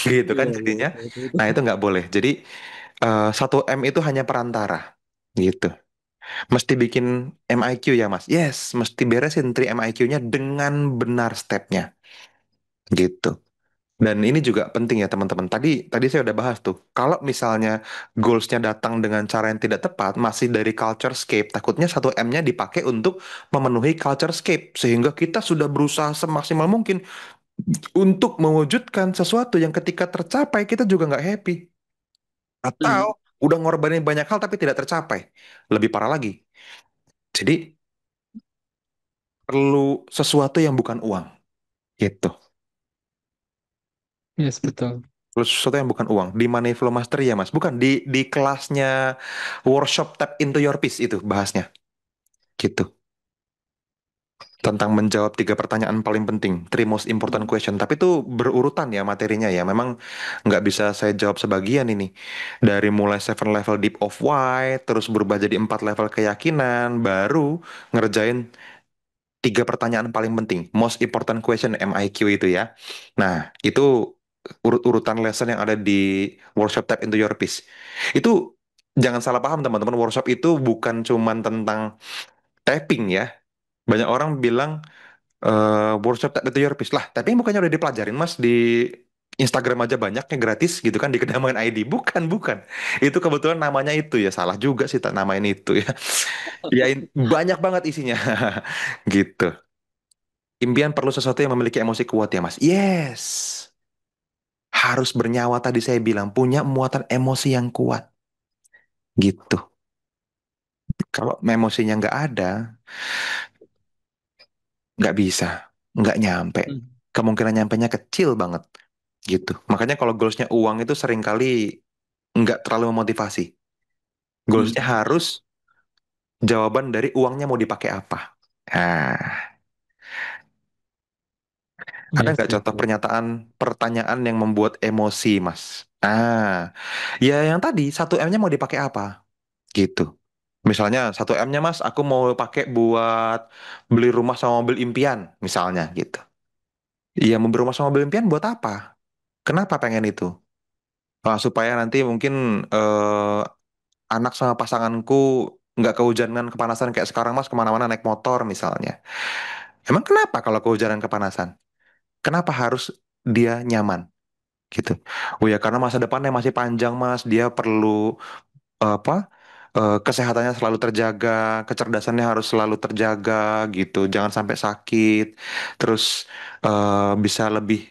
Gitu Iya, kan iya, jadinya. betul, betul, Nah betul. itu nggak boleh. Jadi 1 M itu hanya perantara. Gitu. Mesti bikin MIQ ya mas. Yes, mesti beresin 3 MIQ-nya dengan benar stepnya. Gitu. Dan ini juga penting ya teman-teman. Tadi tadi saya udah bahas tuh. Kalau misalnya goalsnya datang dengan cara yang tidak tepat, masih dari culture scape, takutnya 1M-nya dipakai untuk memenuhi culture scape. Sehingga kita sudah berusaha semaksimal mungkin untuk mewujudkan sesuatu yang ketika tercapai kita juga nggak happy. Atau Hmm. udah ngorbanin banyak hal tapi tidak tercapai. Lebih parah lagi. Jadi perlu sesuatu yang bukan uang. Gitu. Yes, betul. Perlu sesuatu yang bukan uang. Di Money Flow Mastery ya mas. Bukan di kelasnya workshop Tap Into Your Peace itu bahasnya. Gitu. Tentang menjawab 3 pertanyaan paling penting. Three most important Hmm. question. Tapi itu berurutan ya materinya ya. Memang nggak bisa saya jawab sebagian ini. Dari mulai 7 level deep of why. Terus berubah jadi 4 level keyakinan. Baru ngerjain 3 pertanyaan paling penting. Most important question MIQ itu ya. Nah, itu urut-urutan lesson yang ada di workshop Tap Into Your Peace. Itu jangan salah paham teman-teman. Workshop itu bukan cuman tentang tapping ya. Banyak orang bilang workshop Tap Into Your Peace lah. Tapi bukannya udah dipelajarin mas di Instagram aja banyaknya gratis gitu kan di kedamaian ID. Bukan, bukan. Itu kebetulan namanya itu ya. Salah juga sih tak namain itu ya. Ya banyak banget isinya. Gitu. Impian perlu sesuatu yang memiliki emosi kuat ya, Mas. Yes. Harus bernyawa tadi saya bilang, punya muatan emosi yang kuat. Gitu. Kalau emosinya nggak ada, nggak bisa. Nggak nyampe. Hmm. Kemungkinan nyampenya kecil banget. Gitu. Makanya kalau goalsnya uang itu seringkali nggak terlalu memotivasi. Hmm. Goalsnya harus jawaban dari uangnya mau dipakai apa. Nah, ada Yes, nggak yes, contoh yes. pernyataan pertanyaan yang membuat emosi, Mas? Ya yang tadi, 1M-nya mau dipakai apa? Gitu. Misalnya 1M-nya Mas, aku mau pakai buat beli rumah sama mobil impian, misalnya gitu. Iya, mau beli rumah sama mobil impian buat apa? Kenapa pengen itu? Supaya nanti mungkin anak sama pasanganku nggak kehujanan kepanasan kayak sekarang Mas kemana-mana naik motor misalnya. Emang kenapa kalau kehujanan kepanasan? Kenapa harus dia nyaman gitu? Oh ya karena masa depannya masih panjang Mas, dia perlu apa kesehatannya selalu terjaga, kecerdasannya harus selalu terjaga gitu, jangan sampai sakit, terus bisa lebih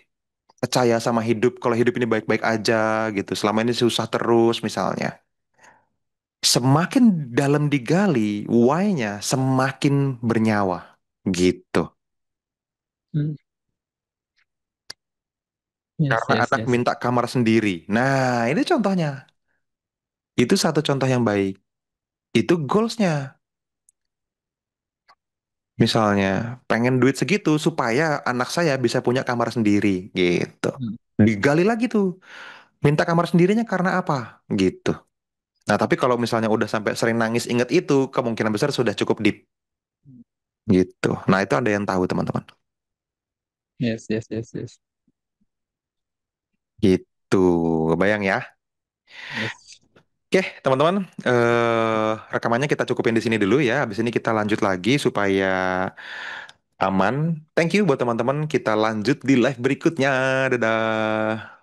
percaya sama hidup kalau hidup ini baik-baik aja gitu, selama ini susah terus misalnya. Semakin dalam digali, why-nya semakin bernyawa gitu. Hmm. Yes, Karena yes, anak yes. minta kamar sendiri. Nah, ini contohnya. Itu satu contoh yang baik. Itu goals-nya. Misalnya, pengen duit segitu supaya anak saya bisa punya kamar sendiri, gitu. Hmm. Digali lagi tuh, minta kamar sendirinya karena apa, gitu. Nah, tapi kalau misalnya udah sampai sering nangis inget itu, kemungkinan besar sudah cukup deep, gitu. Nah, itu ada yang tahu, teman-teman. Yes, yes, yes, yes. Gitu, bayang ya. Yes. Oke, teman-teman, rekamannya kita cukupin di sini dulu ya. Habis ini kita lanjut lagi supaya aman. Thank you buat teman-teman. Kita lanjut di live berikutnya. Dadah.